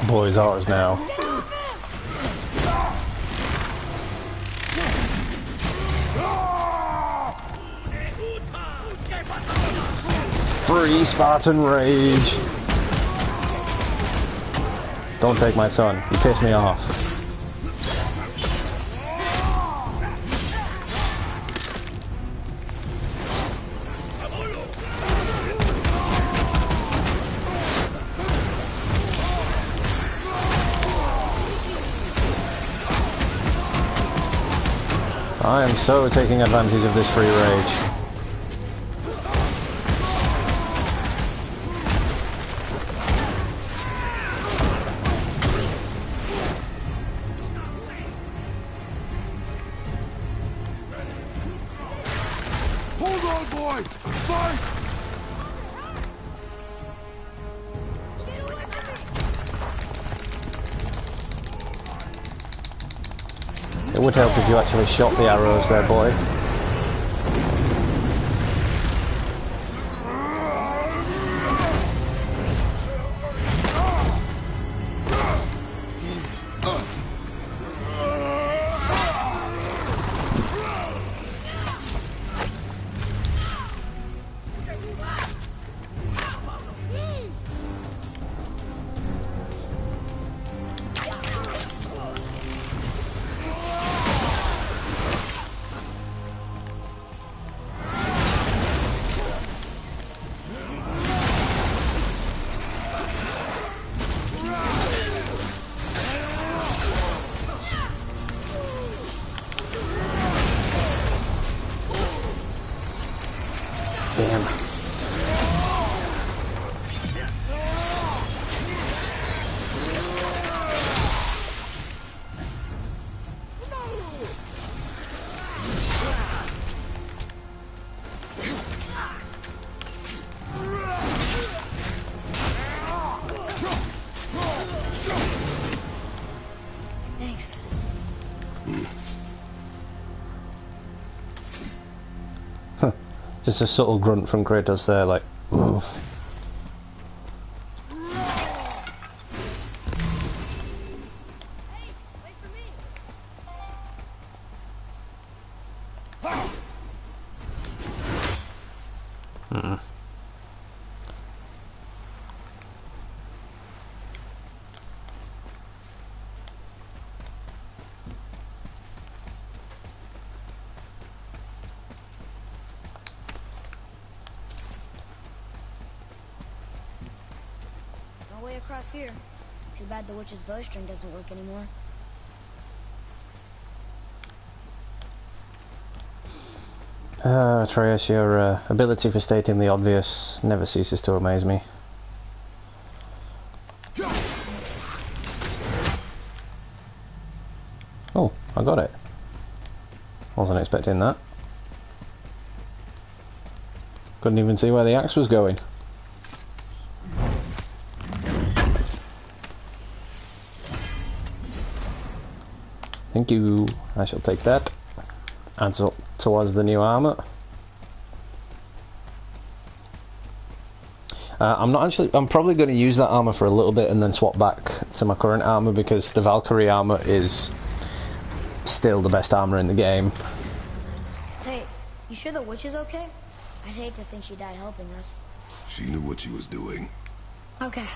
Boy's ours now. Free Spartan rage! Don't take my son, you pissed me off. I am so taking advantage of this free rage. Hold on, boys! Fight! It would help if you actually shot the arrows there, boy. Damn. Thanks. Just a subtle grunt from Kratos there, like, oof. No way across here. Too bad the witch's bowstring doesn't work anymore. Atreus, your ability for stating the obvious never ceases to amaze me. Oh, I got it. Wasn't expecting that. Couldn't even see where the axe was going. Thank you. I shall take that. Adds up towards the new armor. I'm probably going to use that armor for a little bit and then swap back to my current armor because the Valkyrie armor is still the best armor in the game. Hey, you sure the witch is okay? I'd hate to think she died helping us. She knew what she was doing. Okay.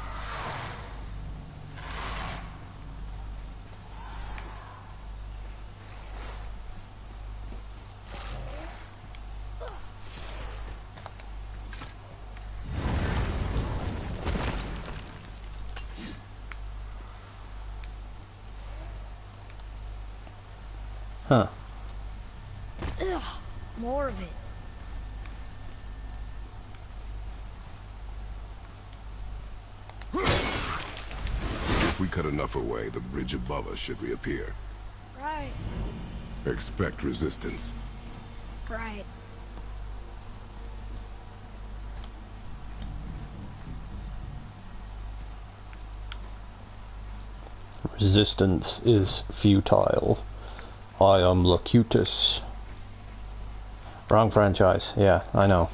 Huh. Ugh, more of it. If we cut enough away, the bridge above us should reappear. Right, Expect resistance. right. Resistance is futile. I am Locutus. Wrong franchise. Yeah, I know.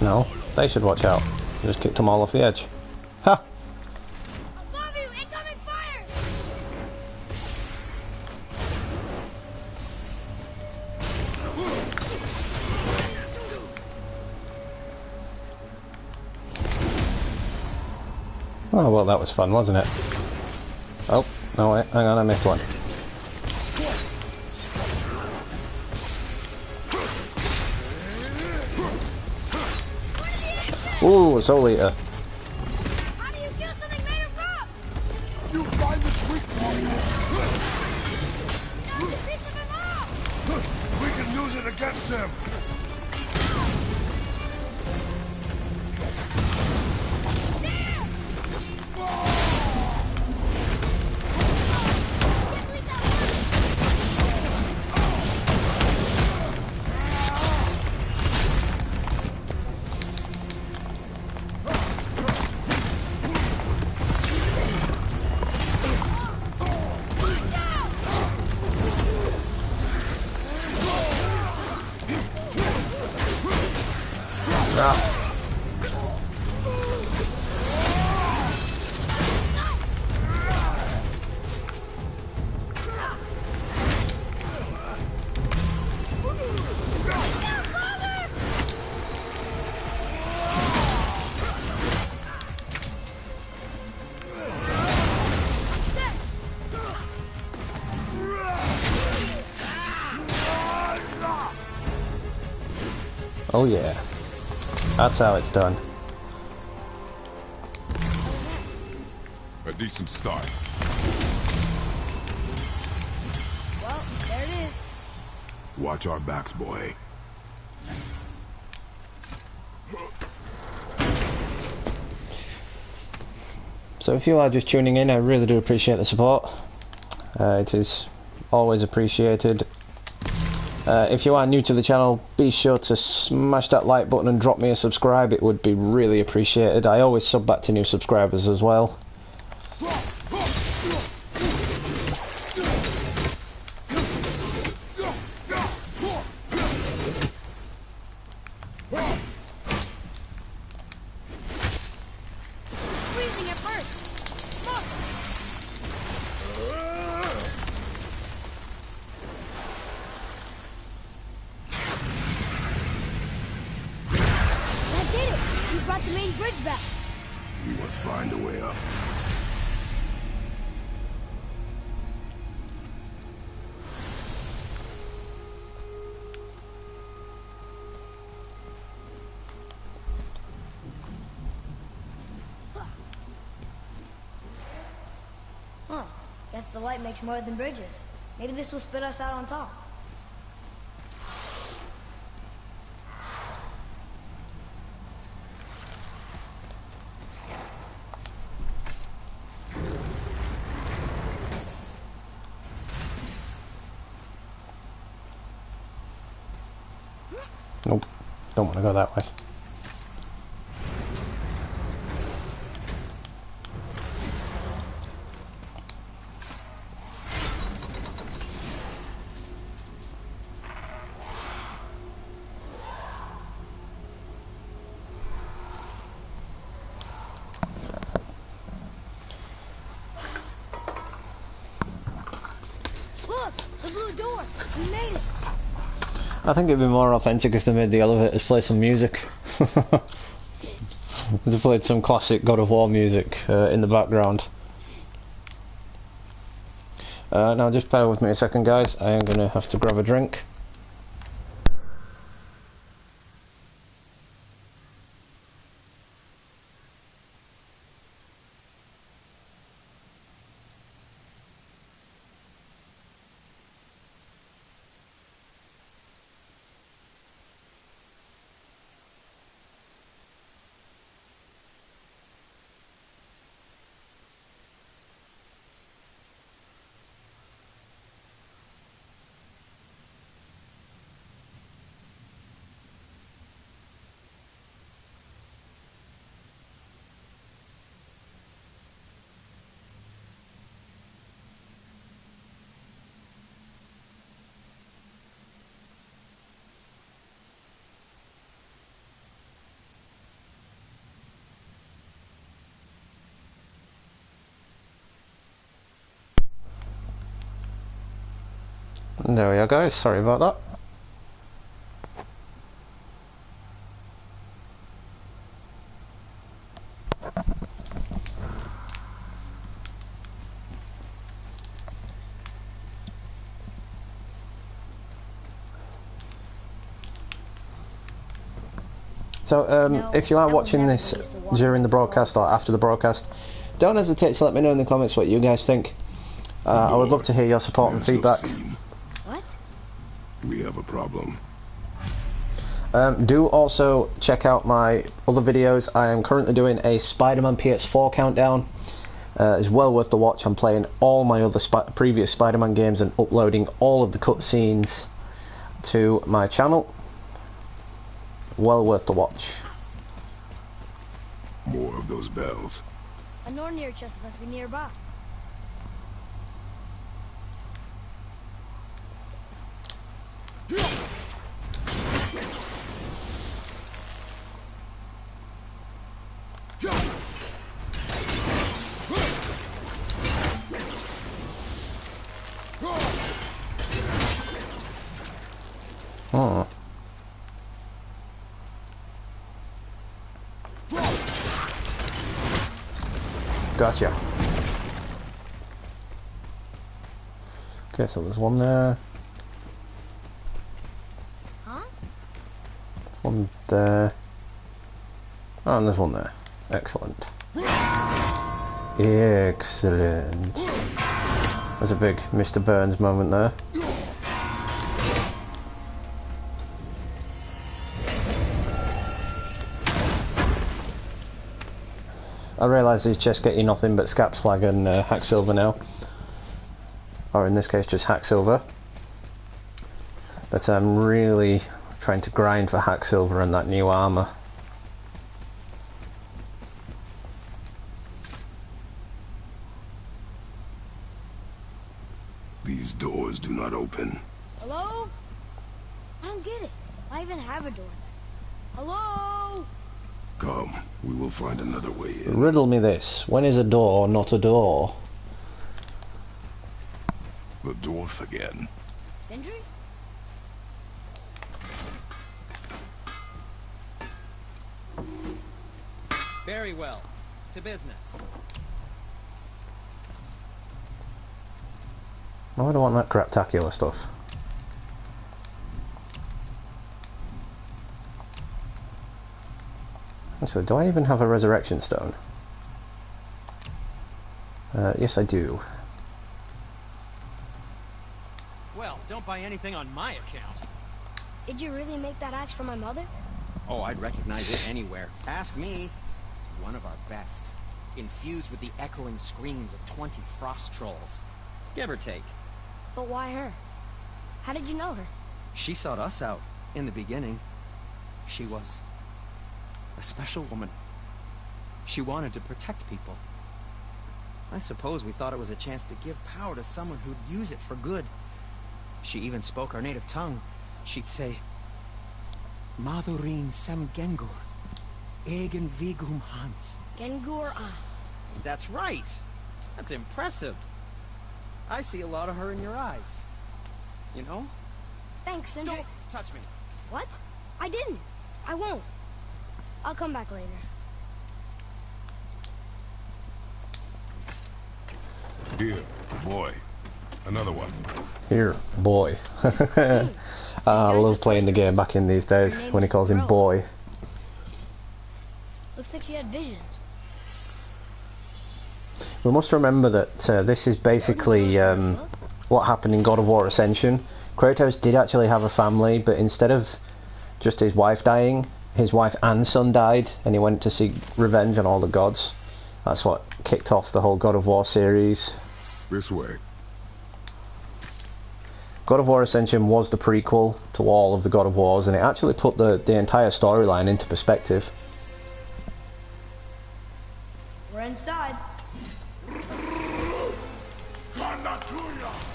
No, they should watch out. Just kicked them all off the edge. Ha! Above you! Incoming fire! Oh, well, that was fun, wasn't it? Oh, no, wait, hang on, I missed one. Ooh, Soul Eater. How do you kill something made of rock? You find the weak point. Now the piece of him off! We can use it against them. Oh yeah. That's how it's done. A decent start. Well, there it is. Watch our backs, boy. So if you are just tuning in, I really do appreciate the support. It is always appreciated. If you are new to the channel, be sure to smash that like button and drop me a subscribe. It would be really appreciated. I always sub back to new subscribers as well. Freezing at first. Smoke! That did it! We brought the main bridge back. We must find a way up. Huh. Guess the light makes more than bridges. Maybe this will spit us out on top. Nope. Don't want to go that way. Look! The blue door! We made it! I think it'd be more authentic if they made the elevators play some music. They played some classic God of War music in the background. Now just bear with me a second, guys. I am going to have to grab a drink. There we are, guys. Sorry about that. So, if you are watching this during the broadcast or after the broadcast, don't hesitate to let me know in the comments what you guys think. I would love to hear your support and feedback. What? We have a problem. Do also check out my other videos. I am currently doing a Spider-Man PS4 countdown. It's well worth the watch. I'm playing all my other previous Spider-Man games and uploading all of the cutscenes to my channel. Well worth the watch. More of those bells. A Nornir chest must be nearby. Oh. Gotcha. Okay, so there's one there. Huh? One there. Oh, and there's one there. Excellent. Excellent. There's a big Mr. Burns moment there. I realise these chests get you nothing but scap slag and hack silver now. Or in this case just hack silver. But I'm really trying to grind for hack silver and that new armour. These doors do not open. Hello? I don't get it. I even have a door. Hello? Come, we will find another way in. Riddle me this. When is a door not a door? The dwarf again. Sentry? Very well. To business. Why do I want that craptacular stuff? Actually, do I even have a resurrection stone? Yes, I do. Well, don't buy anything on my account. Did you really make that axe for my mother? Oh, I'd recognize it anywhere. Ask me. One of our best. Infused with the echoing screams of 20 frost trolls. Give or take. But why her? How did you know her? She sought us out in the beginning. She was a special woman. She wanted to protect people. I suppose we thought it was a chance to give power to someone who'd use it for good. She even spoke our native tongue. She'd say, Madurin sem Gengur, Egen Vigum Hans. Gengur That's right. That's impressive. I see a lot of her in your eyes. You know? Thanks, Sentry. Don't touch me. What? I didn't. I won't. I'll come back later. Here, boy. Another one. Here, boy. I love playing the game back in these days when he calls him boy. Looks like she had visions. We must remember that this is basically what happened in God of War Ascension. Kratos did actually have a family, but instead of just his wife dying, his wife and son died, and he went to seek revenge on all the gods. That's what kicked off the whole God of War series. This way. God of War Ascension was the prequel to all of the God of Wars, and it actually put the entire storyline into perspective. We're inside.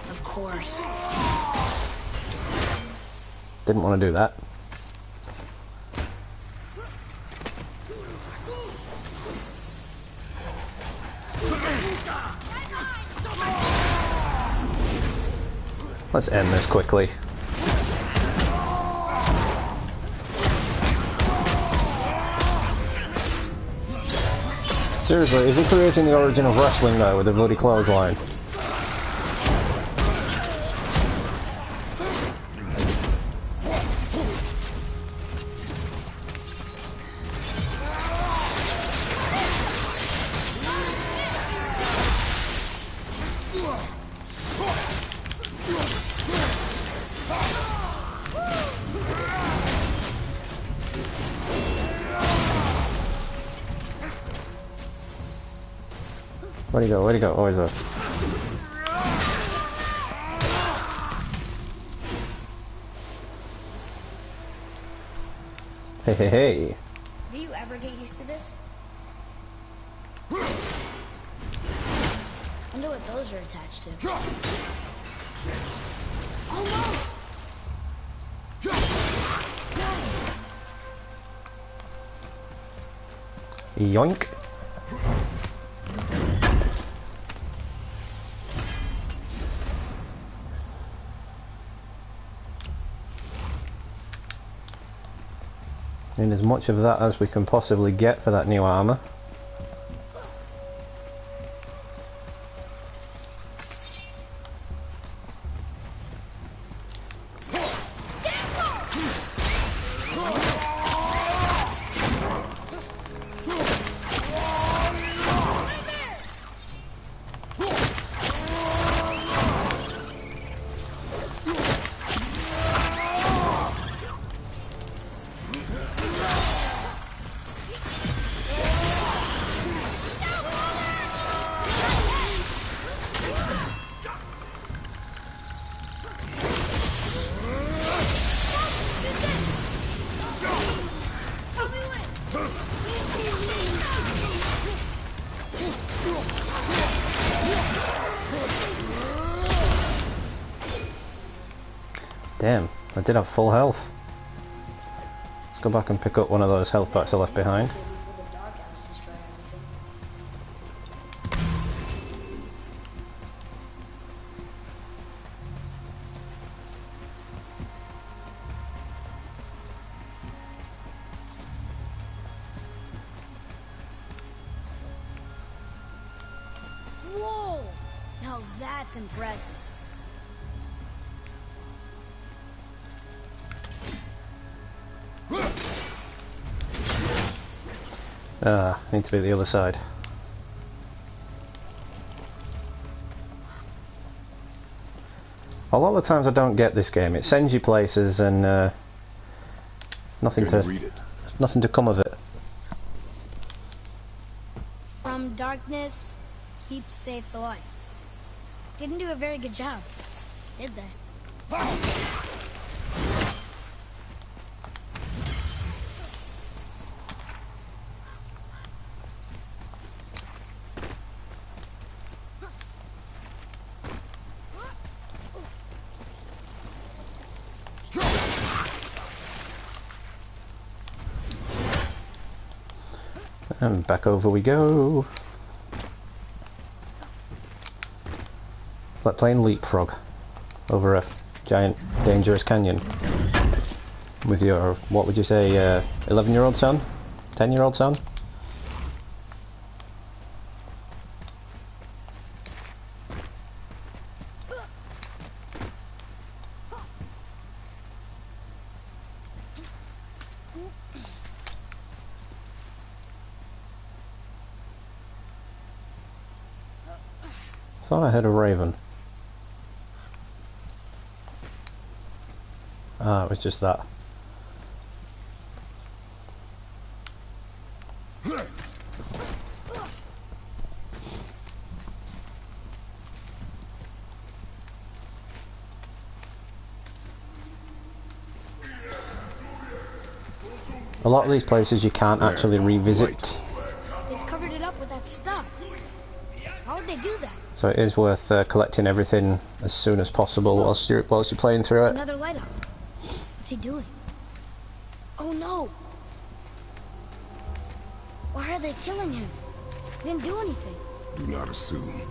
Of course. Didn't want to do that. Let's end this quickly. Seriously, is he creating the origin of wrestling now with a bloody clothesline? Where'd he go? Where'd he go? Oh, he's there. Hey, hey, hey. Do you ever get used to this? Wonder what those are attached to. Almost! Yoink. And as much of that as we can possibly get for that new armor. Damn, I did have full health. Let's go back and pick up one of those health packs I left behind. Whoa! Now that's impressive. Need to be the other side. A lot of the times I don't get this game. It sends you places and nothing to come of it. From darkness, keep safe the light. Didn't do a very good job, did they? And back over we go. Like playing leapfrog over a giant dangerous canyon with your, what would you say, 11-year-old son? 10-year-old son? Thought I had a raven. Ah, it was just that. A lot of these places you can't actually revisit. They've covered it up with that stuff. How would they do that? So it is worth collecting everything as soon as possible whilst you're playing through it. Another light up. What's he doing? Oh no! Why are they killing him? He didn't do anything. Do not assume.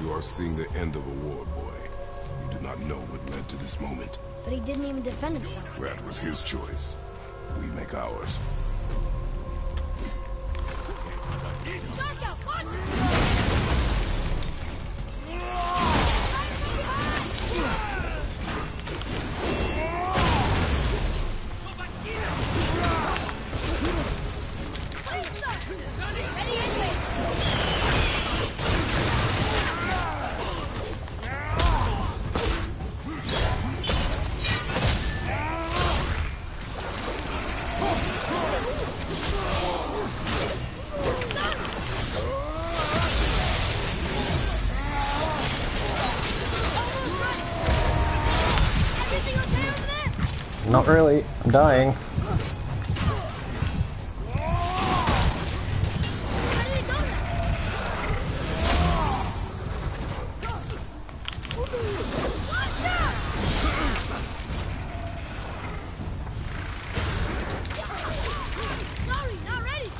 You are seeing the end of a war, boy. You do would not know what led to this moment. But he didn't even defend himself. That was his choice. We make ours. Shark out! Watch Not really. I'm dying.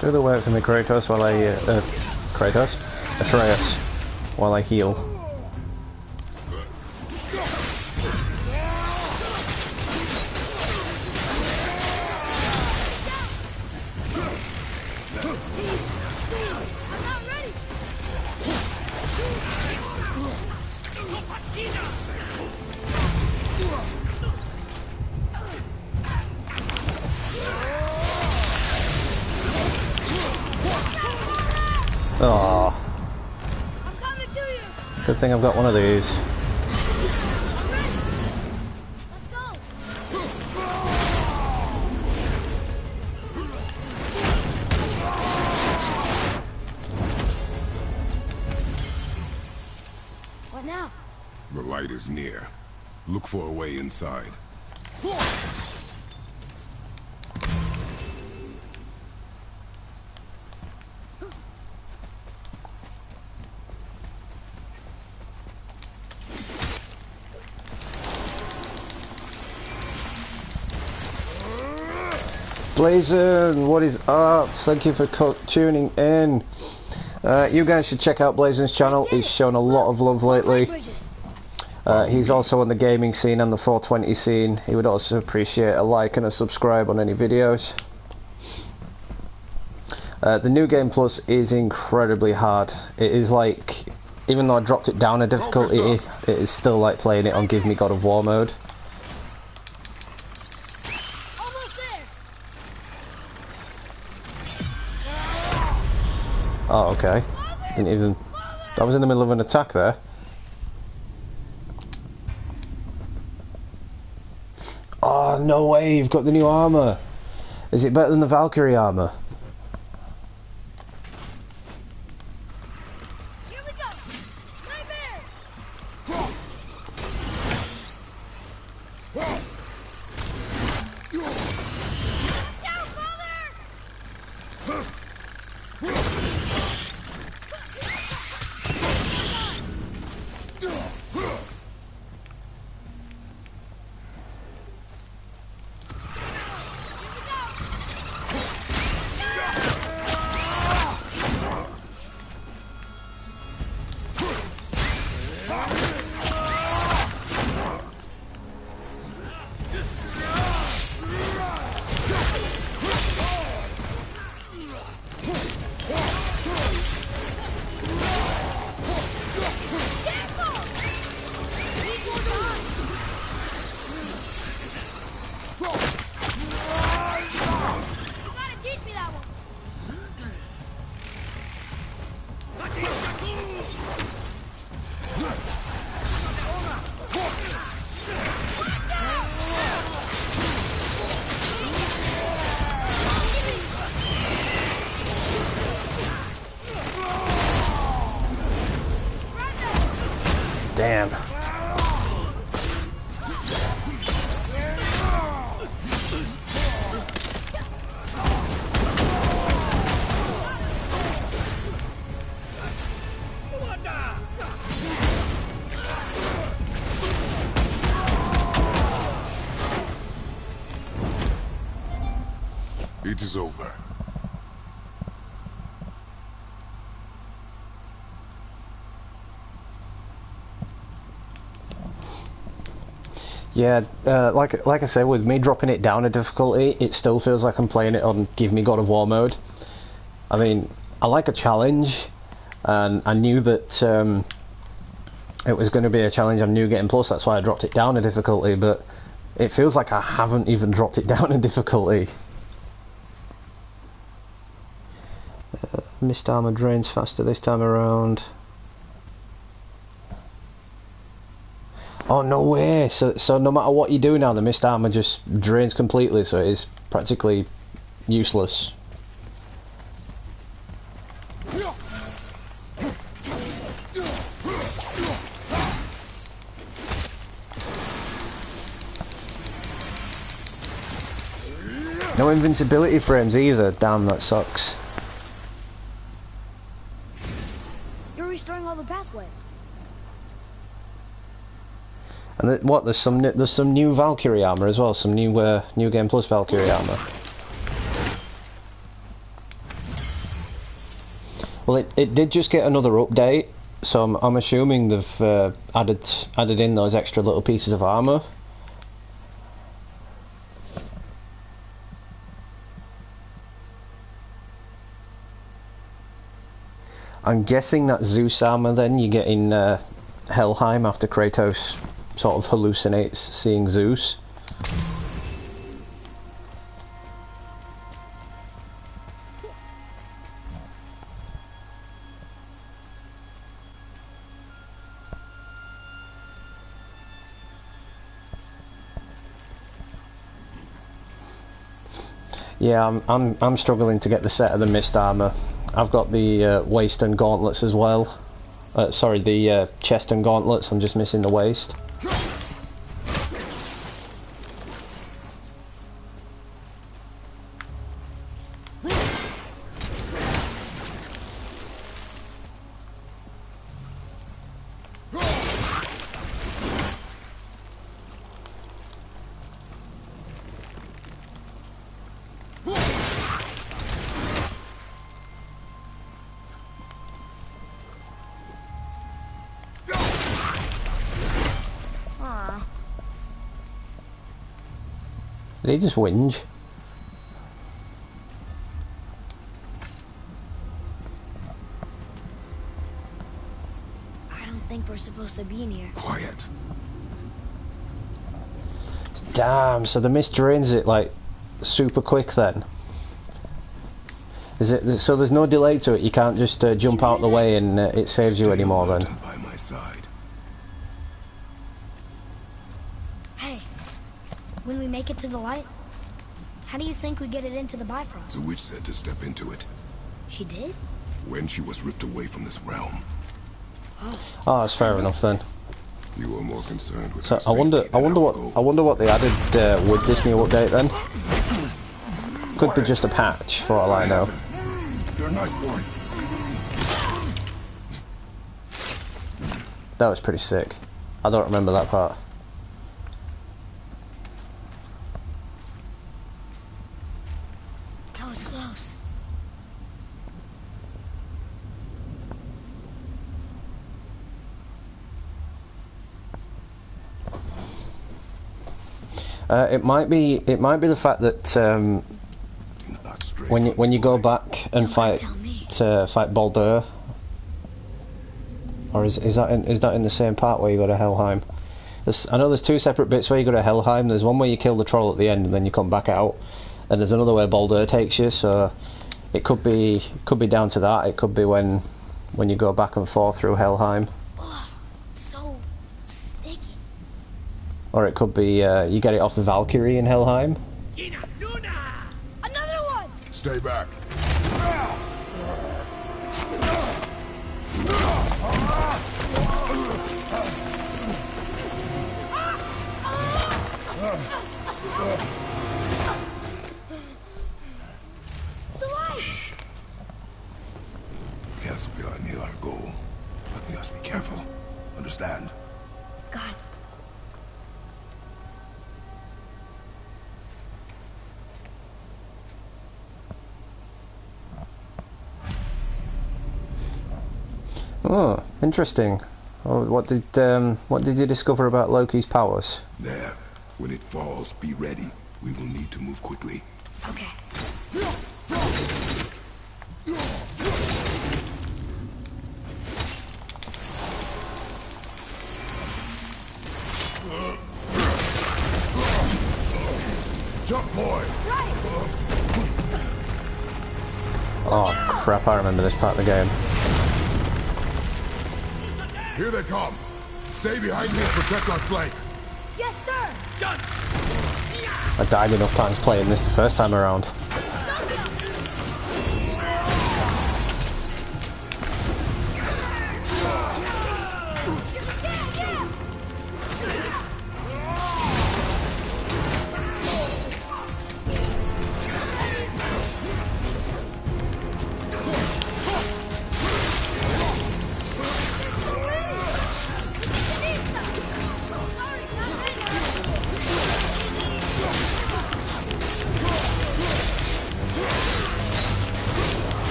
Do the work for me, Kratos, while I, Atreus, while I heal. Oh, I'm coming to you. good thing I've got one of these. I'm ready. Let's go. What now? The light is near. Look for a way inside. Blazon, what is up? Thank you for tuning in. You guys should check out Blazon's channel. He's shown a lot of love lately. He's also on the gaming scene and the 420 scene. He would also appreciate a like and a subscribe on any videos. The New Game Plus is incredibly hard. It is like, even though I dropped it down a difficulty, it is still like playing it on Give Me God of War mode. Oh, okay. Didn't even... I was in the middle of an attack there. Oh, no way, you've got the new armour. Is it better than the Valkyrie armour? Here we go. Nightmare. Down, father. Damn. It is over. Yeah, like I say, with me dropping it down a difficulty, it still feels like I'm playing it on Give Me God of War mode. I mean, I like a challenge, and I knew that it was going to be a challenge on New Game Plus, that's why I dropped it down a difficulty, but it feels like I haven't even dropped it down in difficulty. Mist armor drains faster this time around. Oh, no way! So no matter what you do now, the mist armor just drains completely, so it is practically useless. No invincibility frames either, damn, that sucks. You're restoring all the pathways. And there's some new Valkyrie armor as well, some new New Game Plus Valkyrie armor. Well, it did just get another update, so I'm assuming they've added in those extra little pieces of armor. I'm guessing that Zeus armor then you get in Helheim after Kratos sort of hallucinates seeing Zeus. Yeah, I'm struggling to get the set of the mist armor. I've got the waist and gauntlets as well. Sorry, the chest and gauntlets. I'm just missing the waist. Did he just whinge? I don't think we're supposed to be in here. Quiet. Damn, so the mist drains it like super quick then. Is it so there's no delay to it, you can't just jump out the way and it saves you anymore then? By my side. Hey, when we make it to the light, how do you think we get it into the The Bifrost? witch said to step into it She did? when she was ripped away from this realm. Oh, that's fair enough then. You were more concerned with So her I wonder safety than our goal. what they added with this new update then. Could be just a patch for all I know. Your knife point. That was pretty sick. I don't remember that part. That was close. It might be the fact that when you go back and fight Baldur, or is that in the same part where you go to Helheim? I know there's two separate bits where you go to Helheim. There's one where you kill the troll at the end and then you come back out, and there's another where Baldur takes you. So it could be down to that. It could be when you go back and forth through Helheim. Oh, so sticky. Or it could be you get it off the Valkyrie in Helheim. Another one! Stay back. The light! Yes, we are near our goal, but we must be careful. Understand? God. Oh, interesting. Oh, what did you discover about Loki's powers? There, When it falls, be ready. We will need to move quickly. Okay. Jump, boy! Oh crap, I remember this part of the game. Here they come. Stay behind me and protect our flank. Yes, sir! Done! I died enough times playing this the first time around.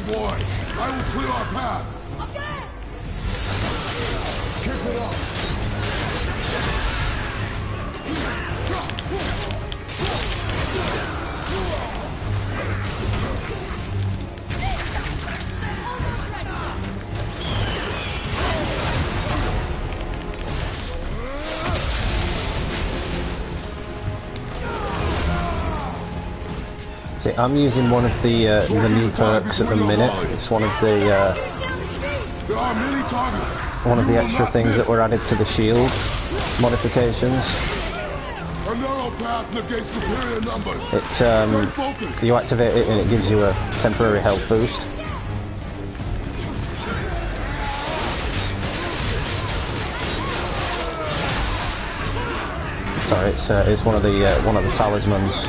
Boy, I will clear our path. Okay! Kick it up. See, I'm using one of the new perks at the minute. It's one of the There are many targets. one of the extra things that were added to the shield modifications. A narrow path negates superior numbers. It's Stay focused. you activate it and it gives you a temporary health boost. Sorry, it's one of the talismans.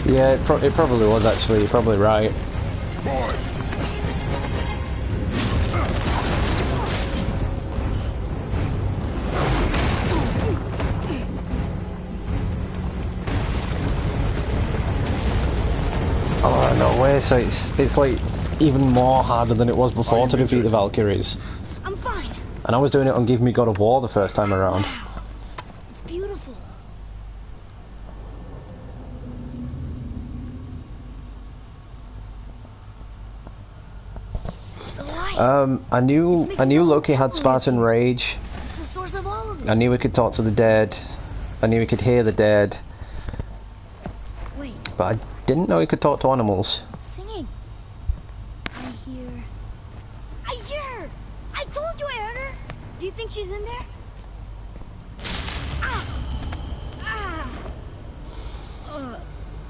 Yeah, it probably was actually. You're probably right. Boy. Oh no way! So it's like even more harder than it was before to defeat the Valkyries. I'm fine. And I was doing it on Give Me God of War the first time around. Wow. It's beautiful. The light. I knew Loki had Spartan Rage. It's the source of all of it. I knew he could talk to the dead. I knew he could hear the dead. Wait, But I didn't know he could talk to animals. it's singing. I hear her! I told you I heard her! Do you think she's in there? Ah! Ah! Ugh,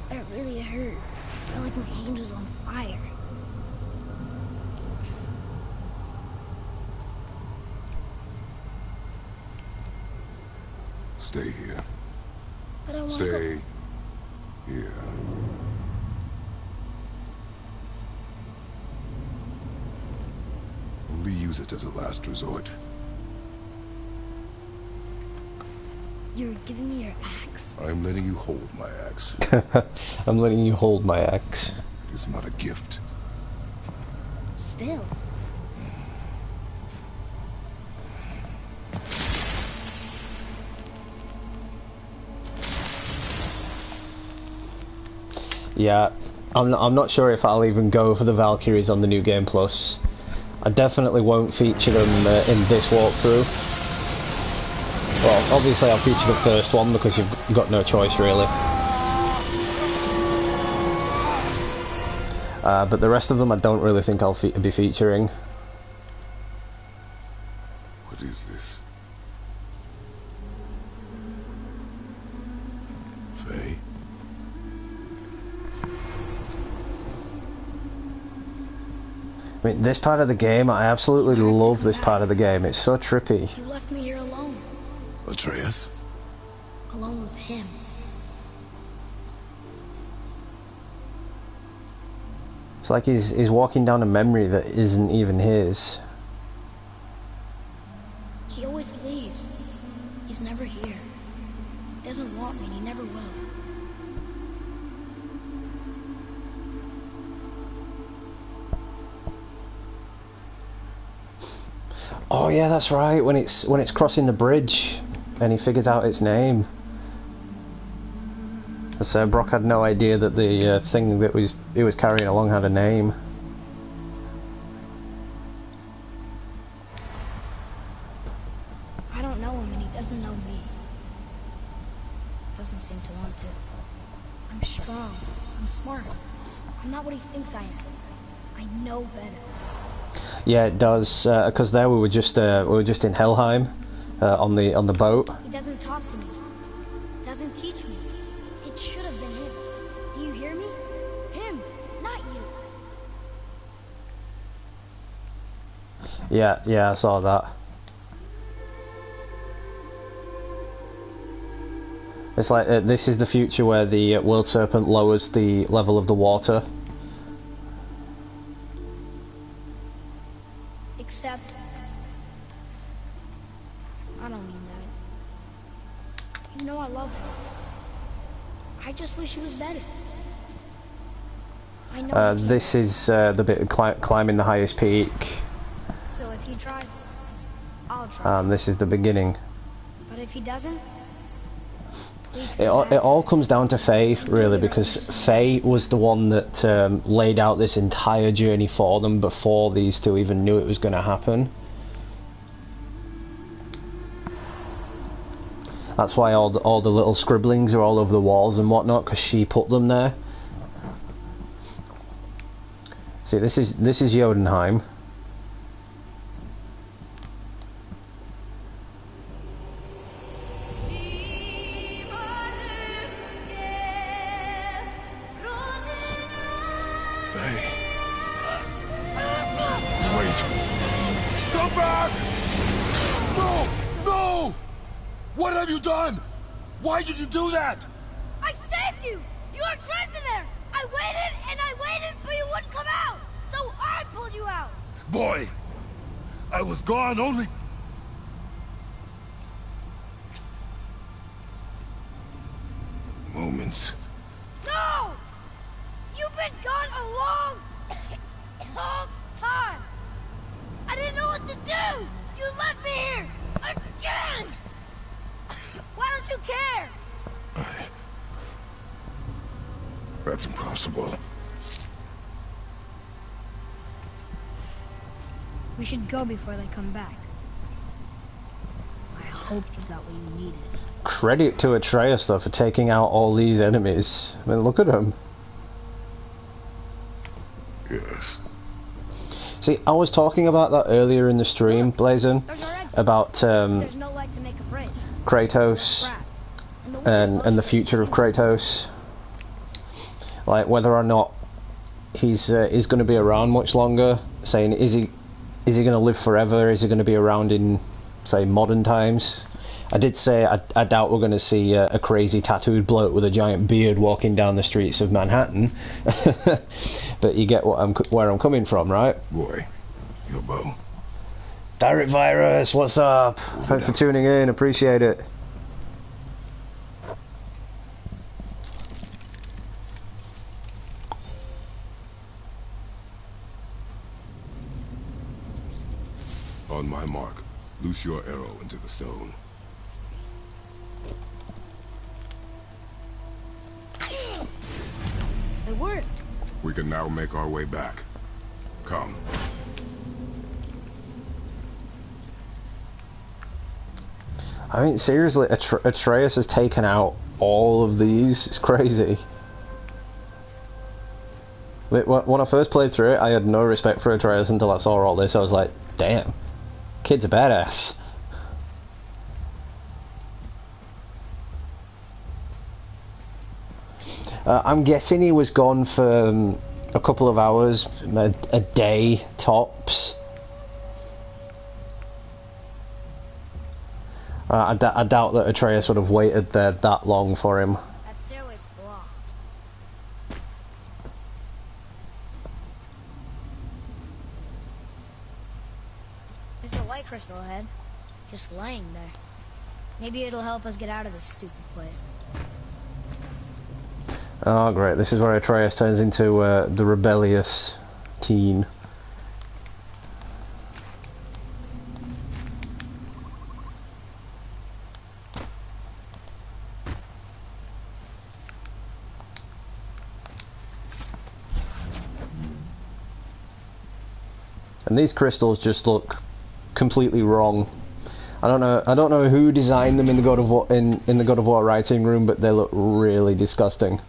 that really hurt. I felt like my hand was on fire. Stay here. But I want to Stay here. Only use it as a last resort. You're giving me your axe? I'm letting you hold my axe. I'm letting you hold my axe. It is not a gift. Still. Yeah, I'm not sure if I'll even go for the Valkyries on the New Game Plus. I definitely won't feature them in this walkthrough. Well, obviously I'll feature the first one because you've got no choice really. But the rest of them I don't really think I'll be featuring. What is this? Faye? I mean, this part of the game, I absolutely love this part of the game. It's so trippy. You left me here alone. Atreus? alone with him. It's like he's walking down a memory that isn't even his. He always leaves. He's never here. He doesn't want me, and he never will. Oh yeah, that's right. When it's crossing the bridge, and he figures out its name. So Brock had no idea that the thing that he was carrying along had a name. I don't know him, and he doesn't know me. Doesn't seem to want to. I'm strong. I'm smart. I'm not what he thinks I am. I know better. Yeah, it does. Because there we were just in Helheim, on the boat. He doesn't talk to me. Doesn't teach me. It should have been him. Do you hear me? Him, not you. Yeah, I saw that. It's like this is the future where the world serpent lowers the level of the water. Except, I don't mean that. You know I love him. I just wish he was better. I know. This is the bit of climbing the highest peak. So if he tries, I'll try. This is the beginning. But if he doesn't, please It all comes down to Faye, really, because Faye was the one that laid out this entire journey for them before these two even knew it was going to happen. That's why all the little scribblings are all over the walls and whatnot, because she put them there. See, this is Jotunheim. What have you done? Why did you do that? I saved you! You were trapped in there! I waited, but you wouldn't come out! So I pulled you out! Boy, I was gone only... moments. No! You've been gone a long, long time! I didn't know what to do! You left me here! Again! Why don't you care? That's impossible. We should go before they come back. I hope you got what you needed. Credit to Atreus though for taking out all these enemies. I mean, look at them. Yes. See, I was talking about that earlier in the stream, Blazon, There's our exit. about There's no light to make a bridge. Kratos and the future of Kratos. Like whether or not he's going to be around much longer. Saying is he going to live forever? Is he going to be around in, say, modern times? I did say I doubt we're going to see a crazy tattooed bloke with a giant beard walking down the streets of Manhattan. But you get where I'm coming from, right? Boy, your bow. Direct Virus, what's up? Thanks for tuning in, appreciate it. On my mark, loose your arrow into the stone. It worked. We can now make our way back. Come. I mean, seriously, Atreus has taken out all of these. It's crazy. When I first played through it, I had no respect for Atreus until I saw all this. I was like, damn, kid's a badass. I'm guessing he was gone for a couple of hours, a day tops. I doubt that Atreus would have waited there that long for him. That stairway's blocked. There's a light crystal ahead, just laying there. Maybe it'll help us get out of this stupid place. Oh great, this is where Atreus turns into the rebellious teen. And these crystals just look completely wrong. I don't know who designed them in the God of War in the God of War writing room, but they look really disgusting.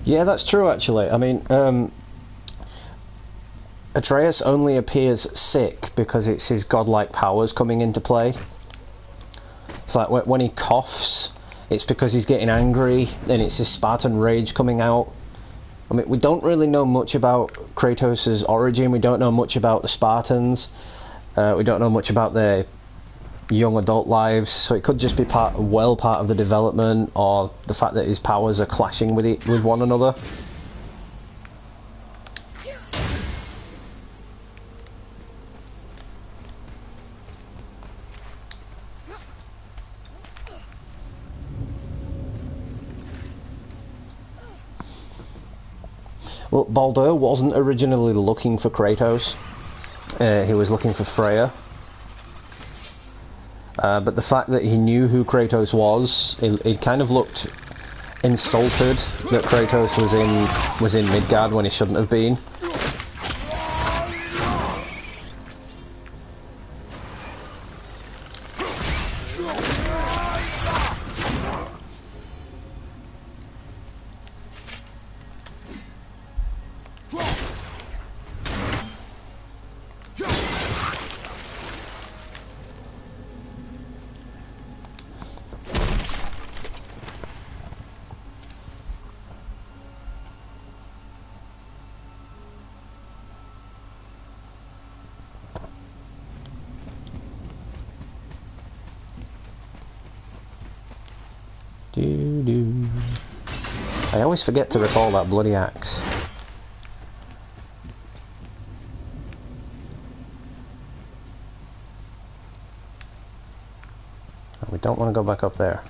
Yeah, that's true actually. I mean, Atreus only appears sick because it's his godlike powers coming into play. It's like when he coughs, it's because he's getting angry and it's his Spartan rage coming out. I mean, we don't really know much about Kratos' origin, we don't know much about the Spartans, we don't know much about their young adult lives, so it could just be part of the development, or the fact that his powers are clashing with one another. Well, Baldur wasn't originally looking for Kratos, he was looking for Freya. But the fact that he knew who Kratos was, it kind of looked insulted that Kratos was in Midgard when he shouldn't have been. I always forget to recall that bloody axe. We don't want to go back up there.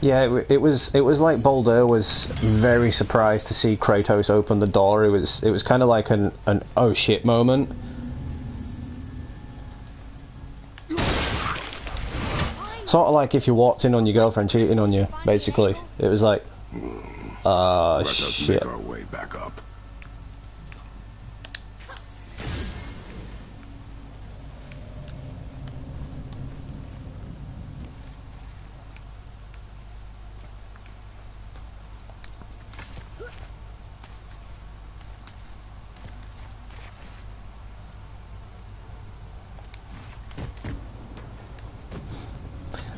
Yeah, it was like Baldur was very surprised to see Kratos open the door. It was kind of like an oh shit moment. Sort of like if you walked in on your girlfriend cheating on you, basically. It was like, Let us shit. make our way back up.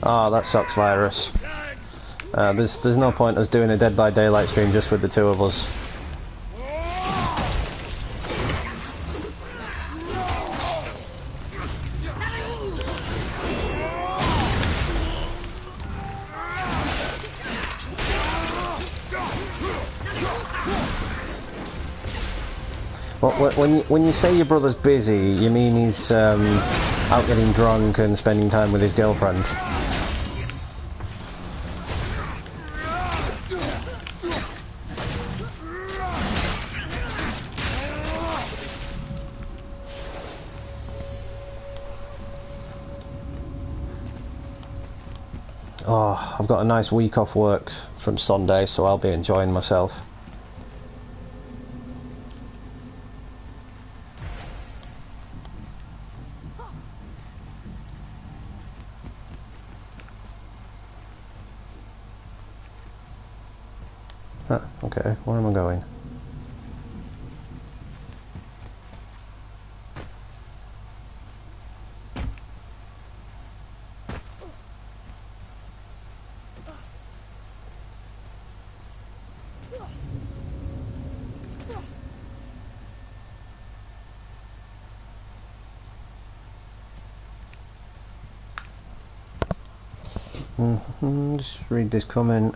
Oh, that sucks, Virus. There's no point us doing a Dead by Daylight stream just with the two of us. Well, when you say your brother's busy, you mean he's out getting drunk and spending time with his girlfriend. Oh, I've got a nice week off work from Sunday, so I'll be enjoying myself. Okay, where am I going? Just read this comment.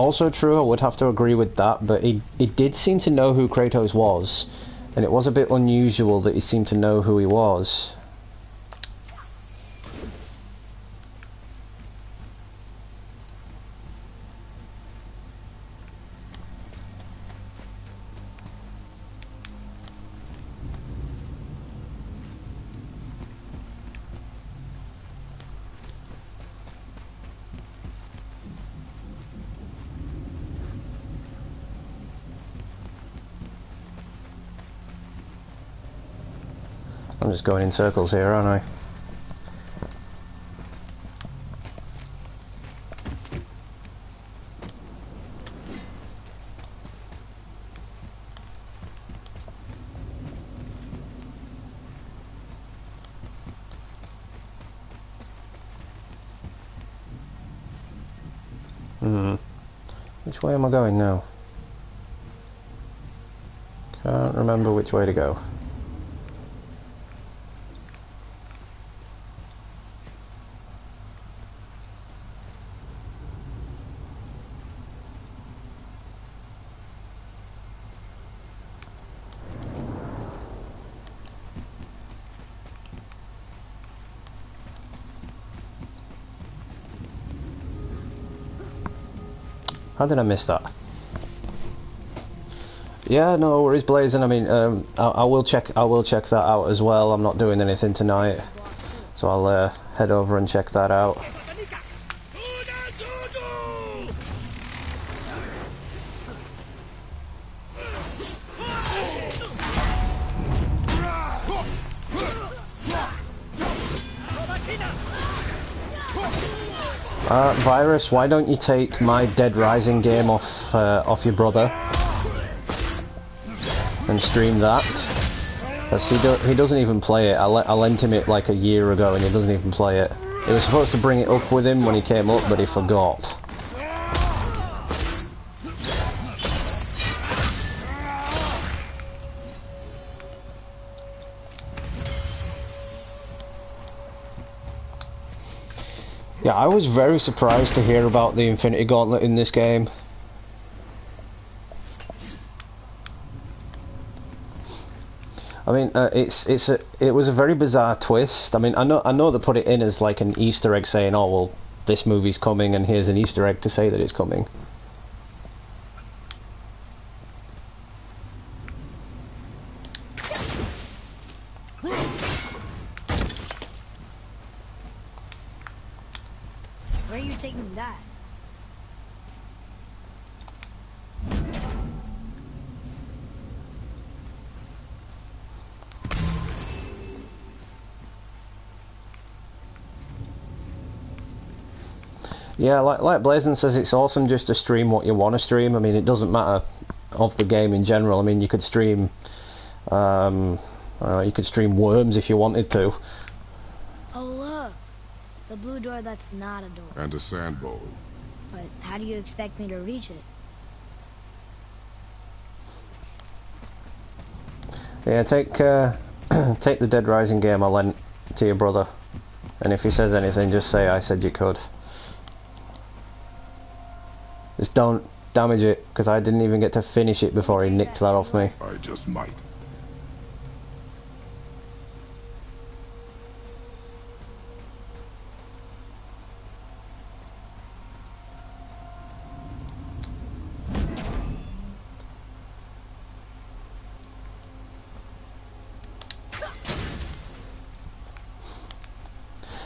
Also true, I would have to agree with that, but he did seem to know who Kratos was, and it was a bit unusual that he seemed to know who he was. I'm just going in circles here, aren't I? Which way am I going now? Can't remember which way to go. How did I miss that? Yeah, no worries, Blazing. I mean, I will check that out as well. I'm not doing anything tonight, so I'll head over and check that out. Virus, why don't you take my Dead Rising game off your brother and stream that? Because he doesn't even play it. I lent him it like a year ago and he doesn't even play it. He was supposed to bring it up with him when he came up, but he forgot. Yeah, I was very surprised to hear about the Infinity Gauntlet in this game. I mean, it was a very bizarre twist. I mean, I know they put it in as like an Easter egg, saying, "Oh well, this movie's coming, and here's an Easter egg to say that it's coming." Where are you taking that? Yeah, like Blazin says, it's awesome just to stream what you want to stream. I mean, it doesn't matter of the game in general. I mean, you could stream, worms if you wanted to. Oh look, the blue door that's not a door. And a sand bowl. But how do you expect me to reach it? Yeah, take take the Dead Rising game I lent to your brother, and if he says anything, just say I said you could. Just don't damage it, because I didn't even get to finish it before he nicked that off me. I just might.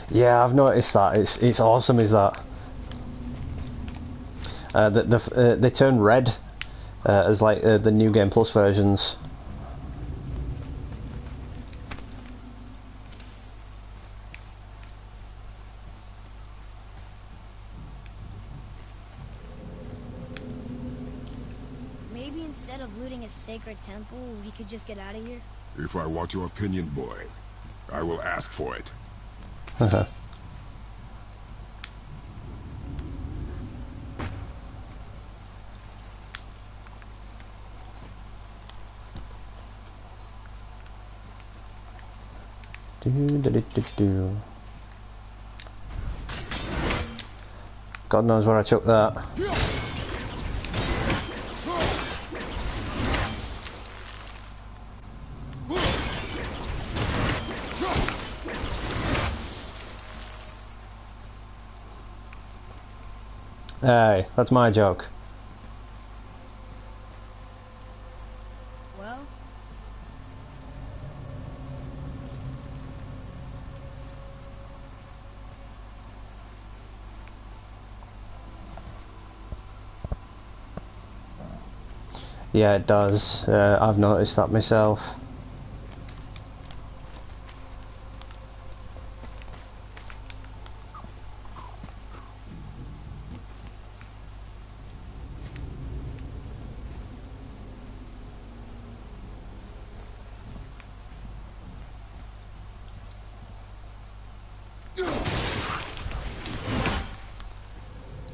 Yeah, I've noticed that. It's awesome, is that? They turn red as like the New Game Plus versions. Maybe instead of looting a sacred temple, we could just get out of here? If I want your opinion, boy, I will ask for it. God knows where I took that. Hey, that's my joke. Well? Yeah, it does. I've noticed that myself.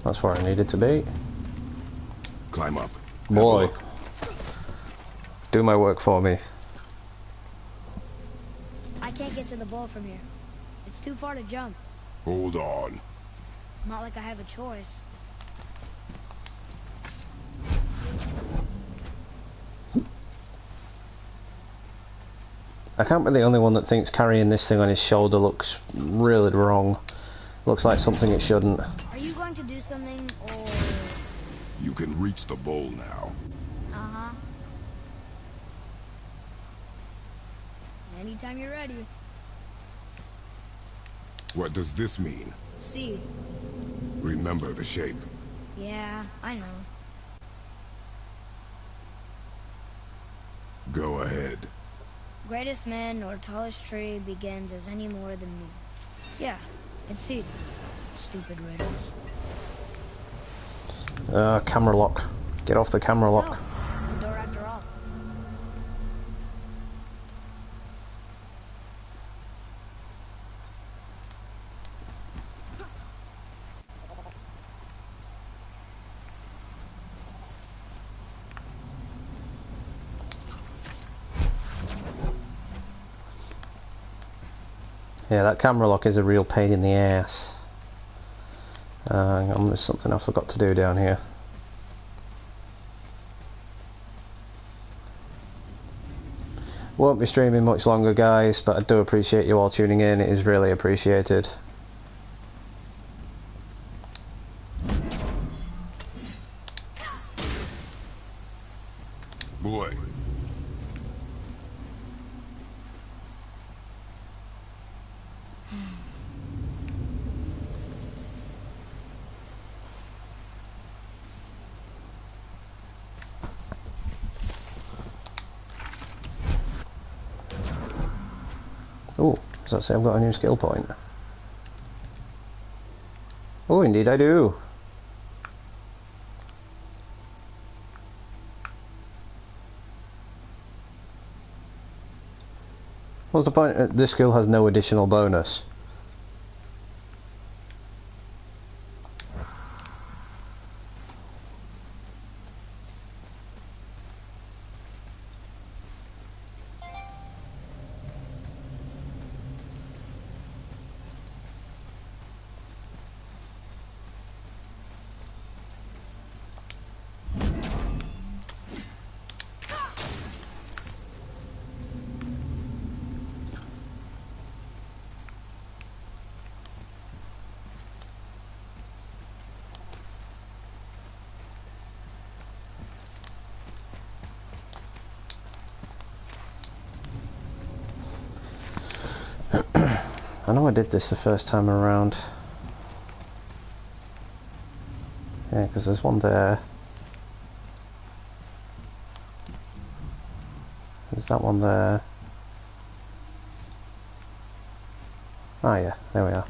That's where I needed to be. Climb up. Boy. Do my work for me. I can't get to the bowl from here. It's too far to jump. Hold on. Not like I have a choice. I can't be the only one that thinks carrying this thing on his shoulder looks really wrong. Looks like something it shouldn't. Are you going to do something, or...? You can reach the bowl now. Uh-huh. Anytime you're ready. What does this mean? See. Remember the shape. Yeah, I know. Go ahead. Greatest man or tallest tree begins as any more than me. Yeah, it's seed. Stupid riddles. Camera lock. Get off the camera lock. So, it's a door after all. Yeah, that camera lock is a real pain in the ass. Hang on, there's something I forgot to do down here. Won't be streaming much longer, guys, but I do appreciate you all tuning in. It is really appreciated. Boy. Oh, does that say I've got a new skill point? Oh, indeed I do. What's the point? This skill has no additional bonus. I know I did this the first time around. Yeah, because there's one there. There's that one there. Ah, yeah, there we are.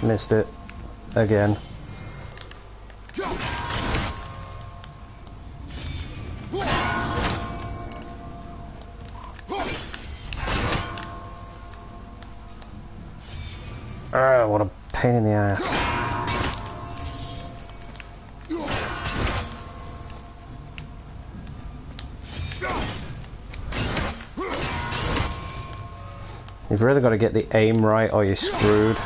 Missed it again. Ah, what a pain in the ass. You've really got to get the aim right or you're screwed.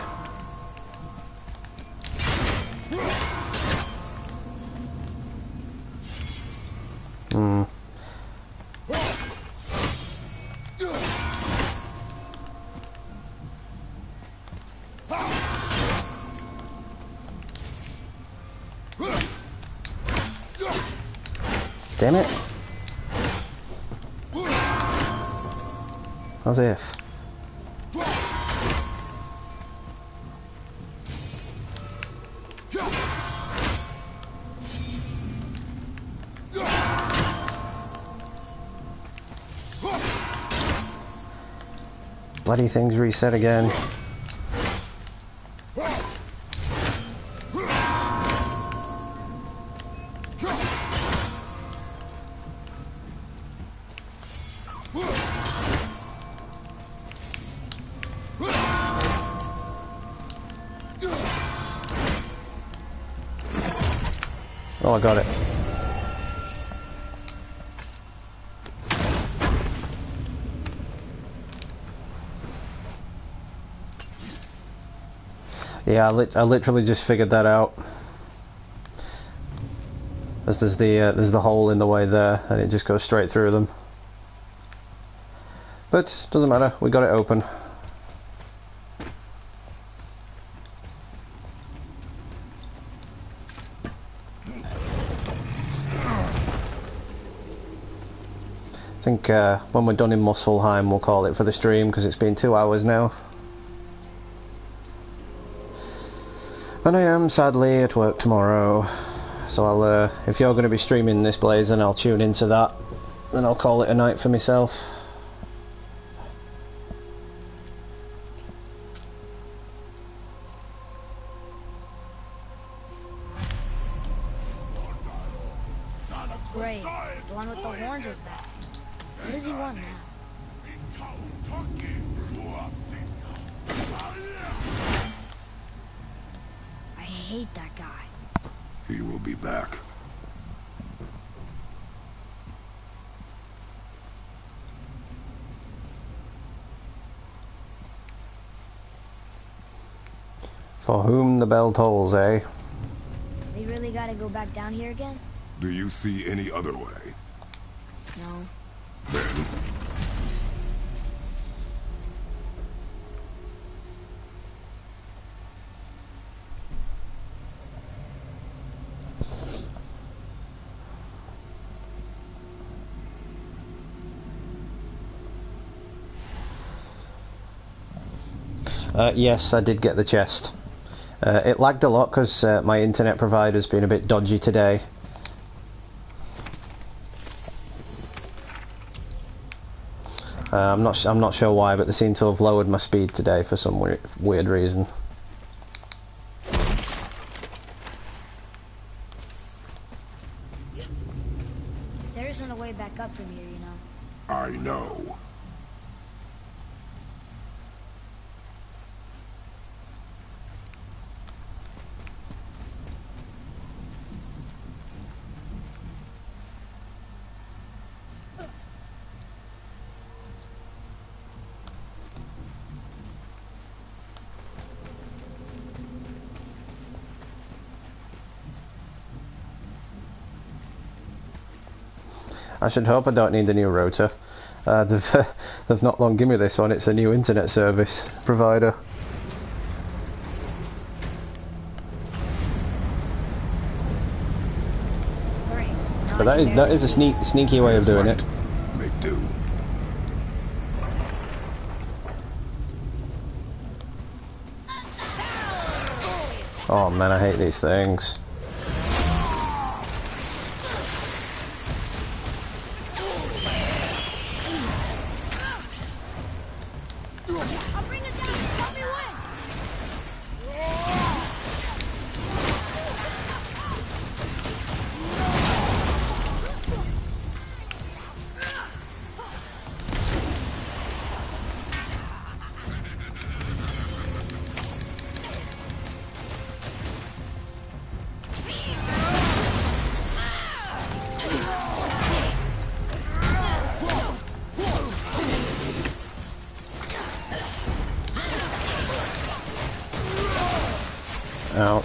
Damn it. As if. Bloody things reset again. Oh, I got it. Yeah, I literally just figured that out. As there's the hole in the way there, and it just goes straight through them. But doesn't matter. We got it open. I think when we're done in Muspelheim, we'll call it for the stream because it's been 2 hours now. And I am sadly at work tomorrow, so I'll if you're going to be streaming this, Blaze, then I'll tune into that, and I'll call it a night for myself. Great, the one with the horns is back. What does he want now? I hate that guy. He will be back. For whom the bell tolls, eh? We really gotta go back down here again? Do you see any other way? No. Then yes, I did get the chest. It lagged a lot because my internet provider's been a bit dodgy today. I'm not sure why, but they seem to have lowered my speed today for some weird reason. There isn't a way back up from here, you know. I know. I should hope I don't need a new router. They've not long given me this one. It's a new internet service provider. But that is a sneaky way of doing it. Make do. Oh man, I hate these things. Ouch.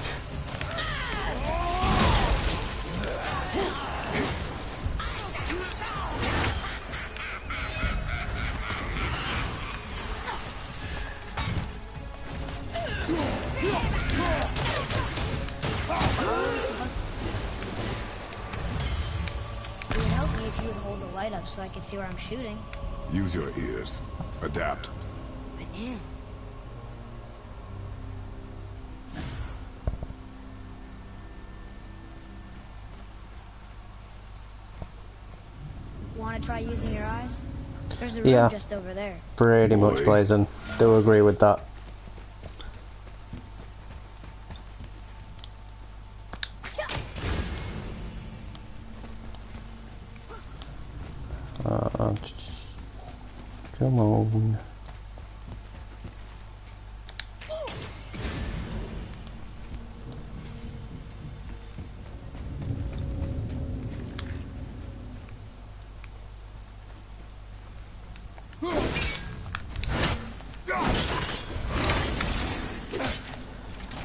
It would help me if you would hold the light up so I could see where I'm shooting. Use your ears. Adapt. I am. Want to try using your eyes? There's a room just over there. Pretty much, Blazing. Do agree with that. Come on.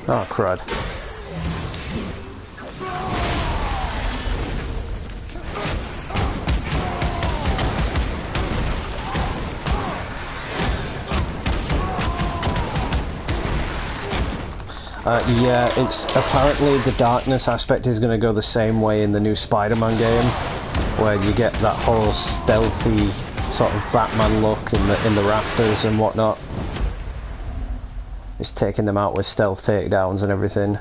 Oh, crud. Yeah, it's apparently the darkness aspect is going to go the same way in the new Spider-Man game, where you get that whole stealthy sort of Batman look in the rafters and whatnot. It's taking them out with stealth takedowns and everything.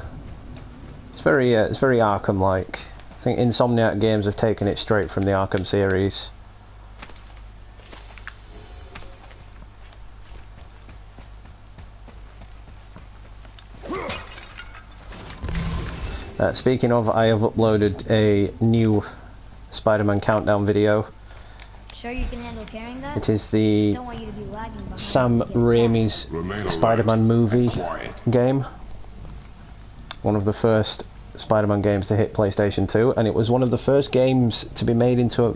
It's very Arkham-like. I think Insomniac Games have taken it straight from the Arkham series. Speaking of, I have uploaded a new Spider-Man countdown video. Sure you can handle carrying that? It is the Don't want you to be lagging behind Sam when you get Raimi's Remain Spider-Man alert. movie Quiet. game. One of the first Spider-Man games to hit PlayStation 2, and it was one of the first games to be made into a...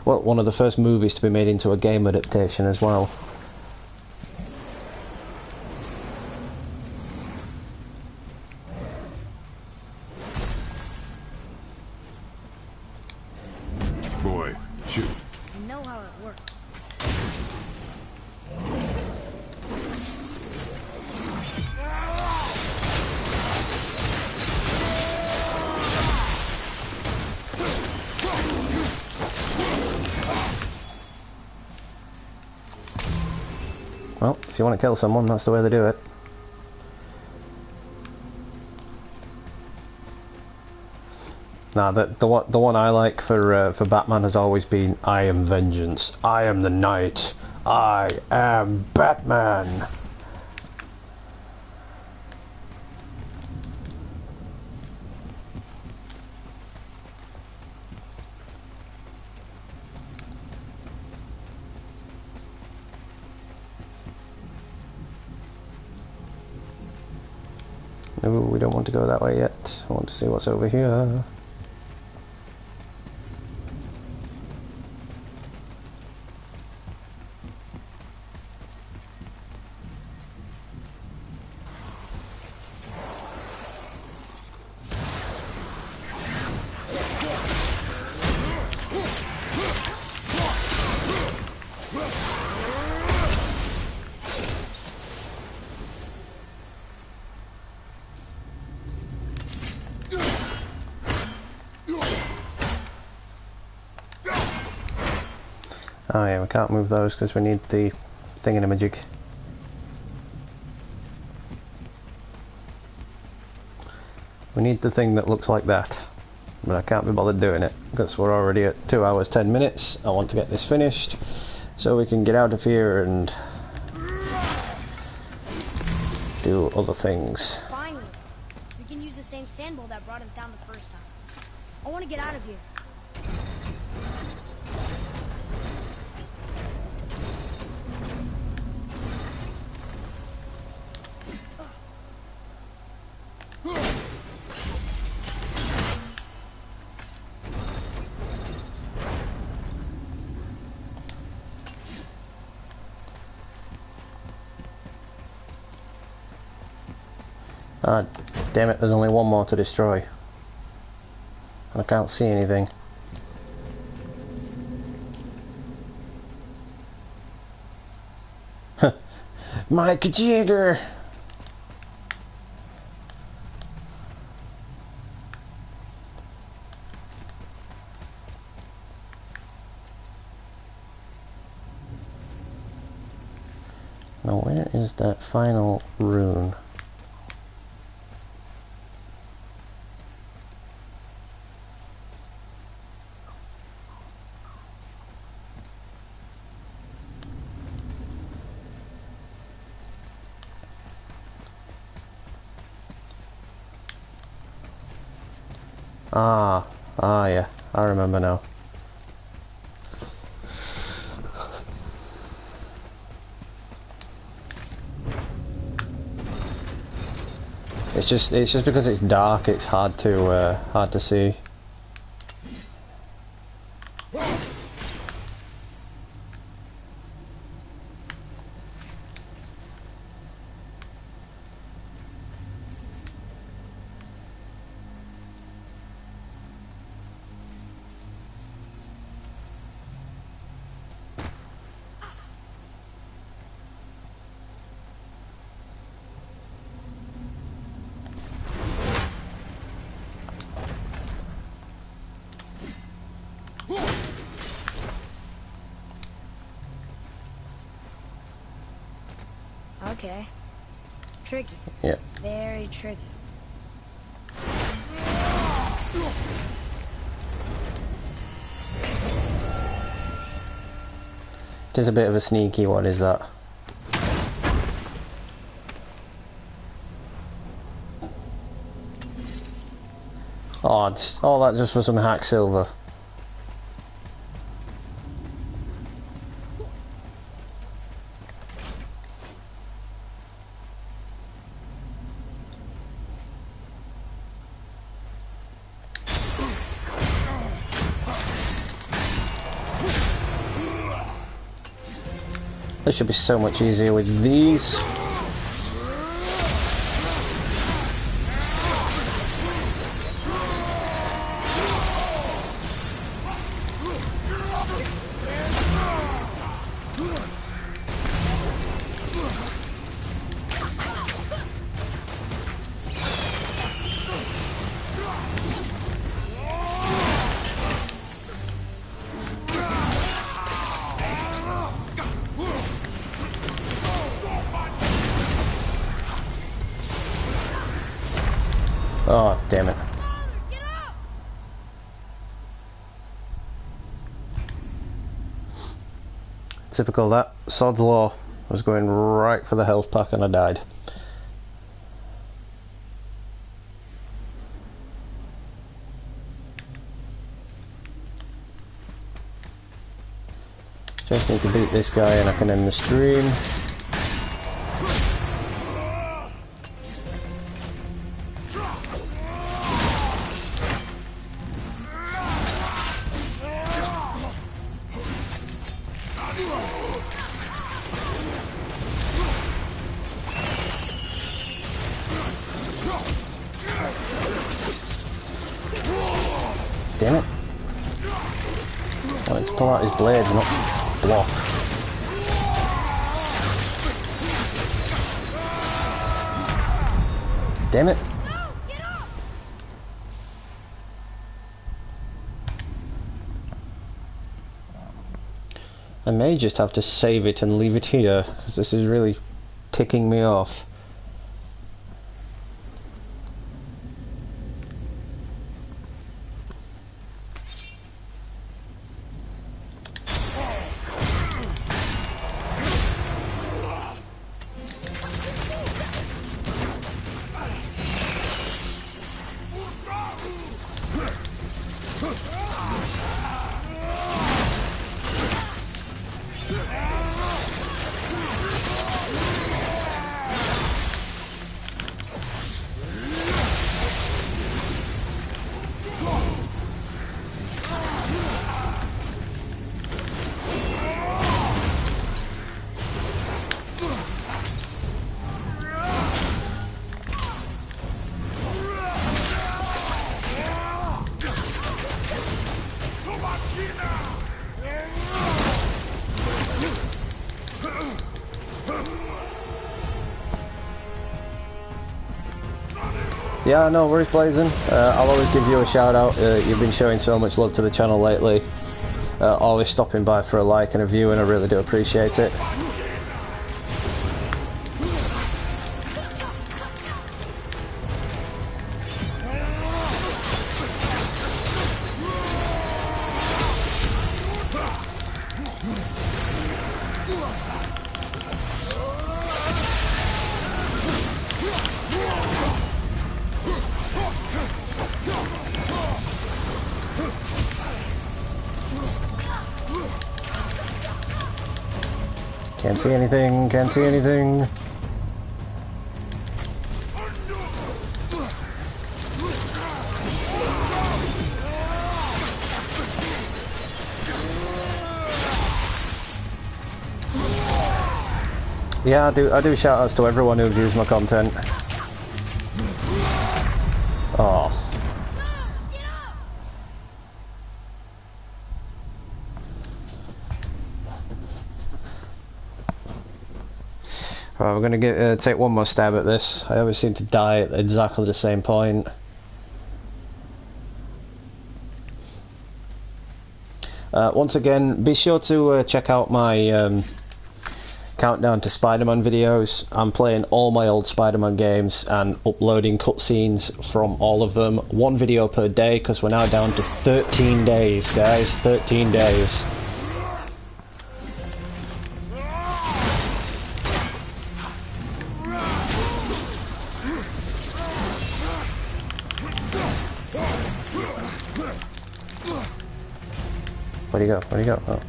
well, one of the first movies to be made into a game adaptation as well. Boy, shoot. I know how it works. Well, if you want to kill someone, that's the way they do it. Nah, the one I like for Batman has always been, I am vengeance, I am the night, I am Batman. No, we don't want to go that way yet. I want to see what's over here. Oh yeah, we can't move those because we need the thingamajig. We need the thing that looks like that. But I can't be bothered doing it because we're already at 2 hours 10 minutes. I want to get this finished so we can get out of here and do other things. Finally, we can use the same sand bowl that brought us down the first time. I want to get out of here. Ah, damn it, there's only one more to destroy. And I can't see anything. Mike Jagger! Now where is that final rune? Ah, yeah, I remember now. It's just because it's dark, it's hard to see. Okay. Tricky. Yeah. Very tricky. It is a bit of a sneaky one, is that? Oh, it's all that just for some hack silver. This should be so much easier with these. Oh, damn it. Typical that. Sod's Law. I was going right for the health pack and I died. Just need to beat this guy and I can end the stream. Damn it. I wanted to pull out his blades, not block. Damn it. I may just have to save it and leave it here, because this is really ticking me off. Yeah, no worries, Blazing. I'll always give you a shout out. You've been showing so much love to the channel lately. Always stopping by for a like and a view, and I really do appreciate it. Can't see anything, can't see anything. Yeah, I do shout outs to everyone who views my content. Oh. Right, we're gonna take one more stab at this. I always seem to die at exactly the same point. Once again, be sure to check out my countdown to Spider-Man videos. I'm playing all my old Spider-Man games and uploading cutscenes from all of them. One video per day, because we're now down to 13 days, guys. 13 days. Where'd he go? Where'd he go? Oh.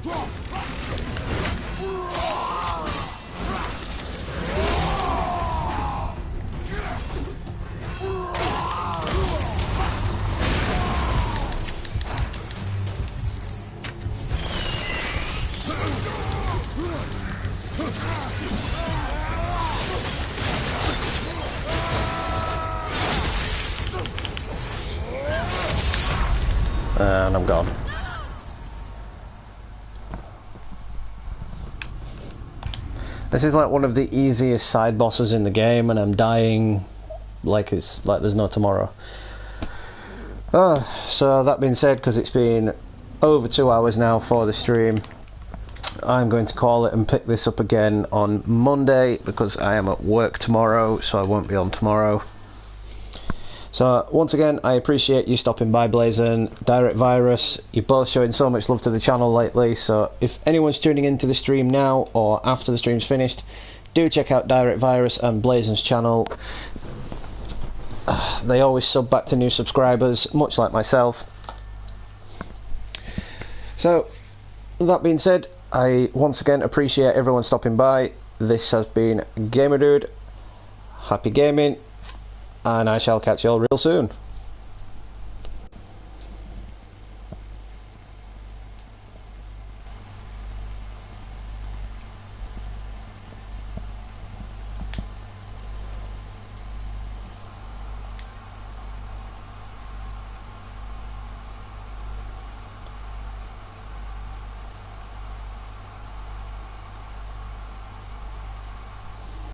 And I'm gone. This is like one of the easiest side bosses in the game, and I'm dying like there's no tomorrow. So that being said, because it's been over 2 hours now for the stream, I'm going to call it and pick this up again on Monday, because I am at work tomorrow, so I won't be on tomorrow. So once again, I appreciate you stopping by, Blazing, Direct Virus. You're both showing so much love to the channel lately, so if anyone's tuning into the stream now or after the stream's finished, do check out Direct Virus and Blazing's channel. They always sub back to new subscribers, much like myself. So that being said, I once again appreciate everyone stopping by. This has been Gamer Dude. Happy gaming. And I shall catch you all real soon.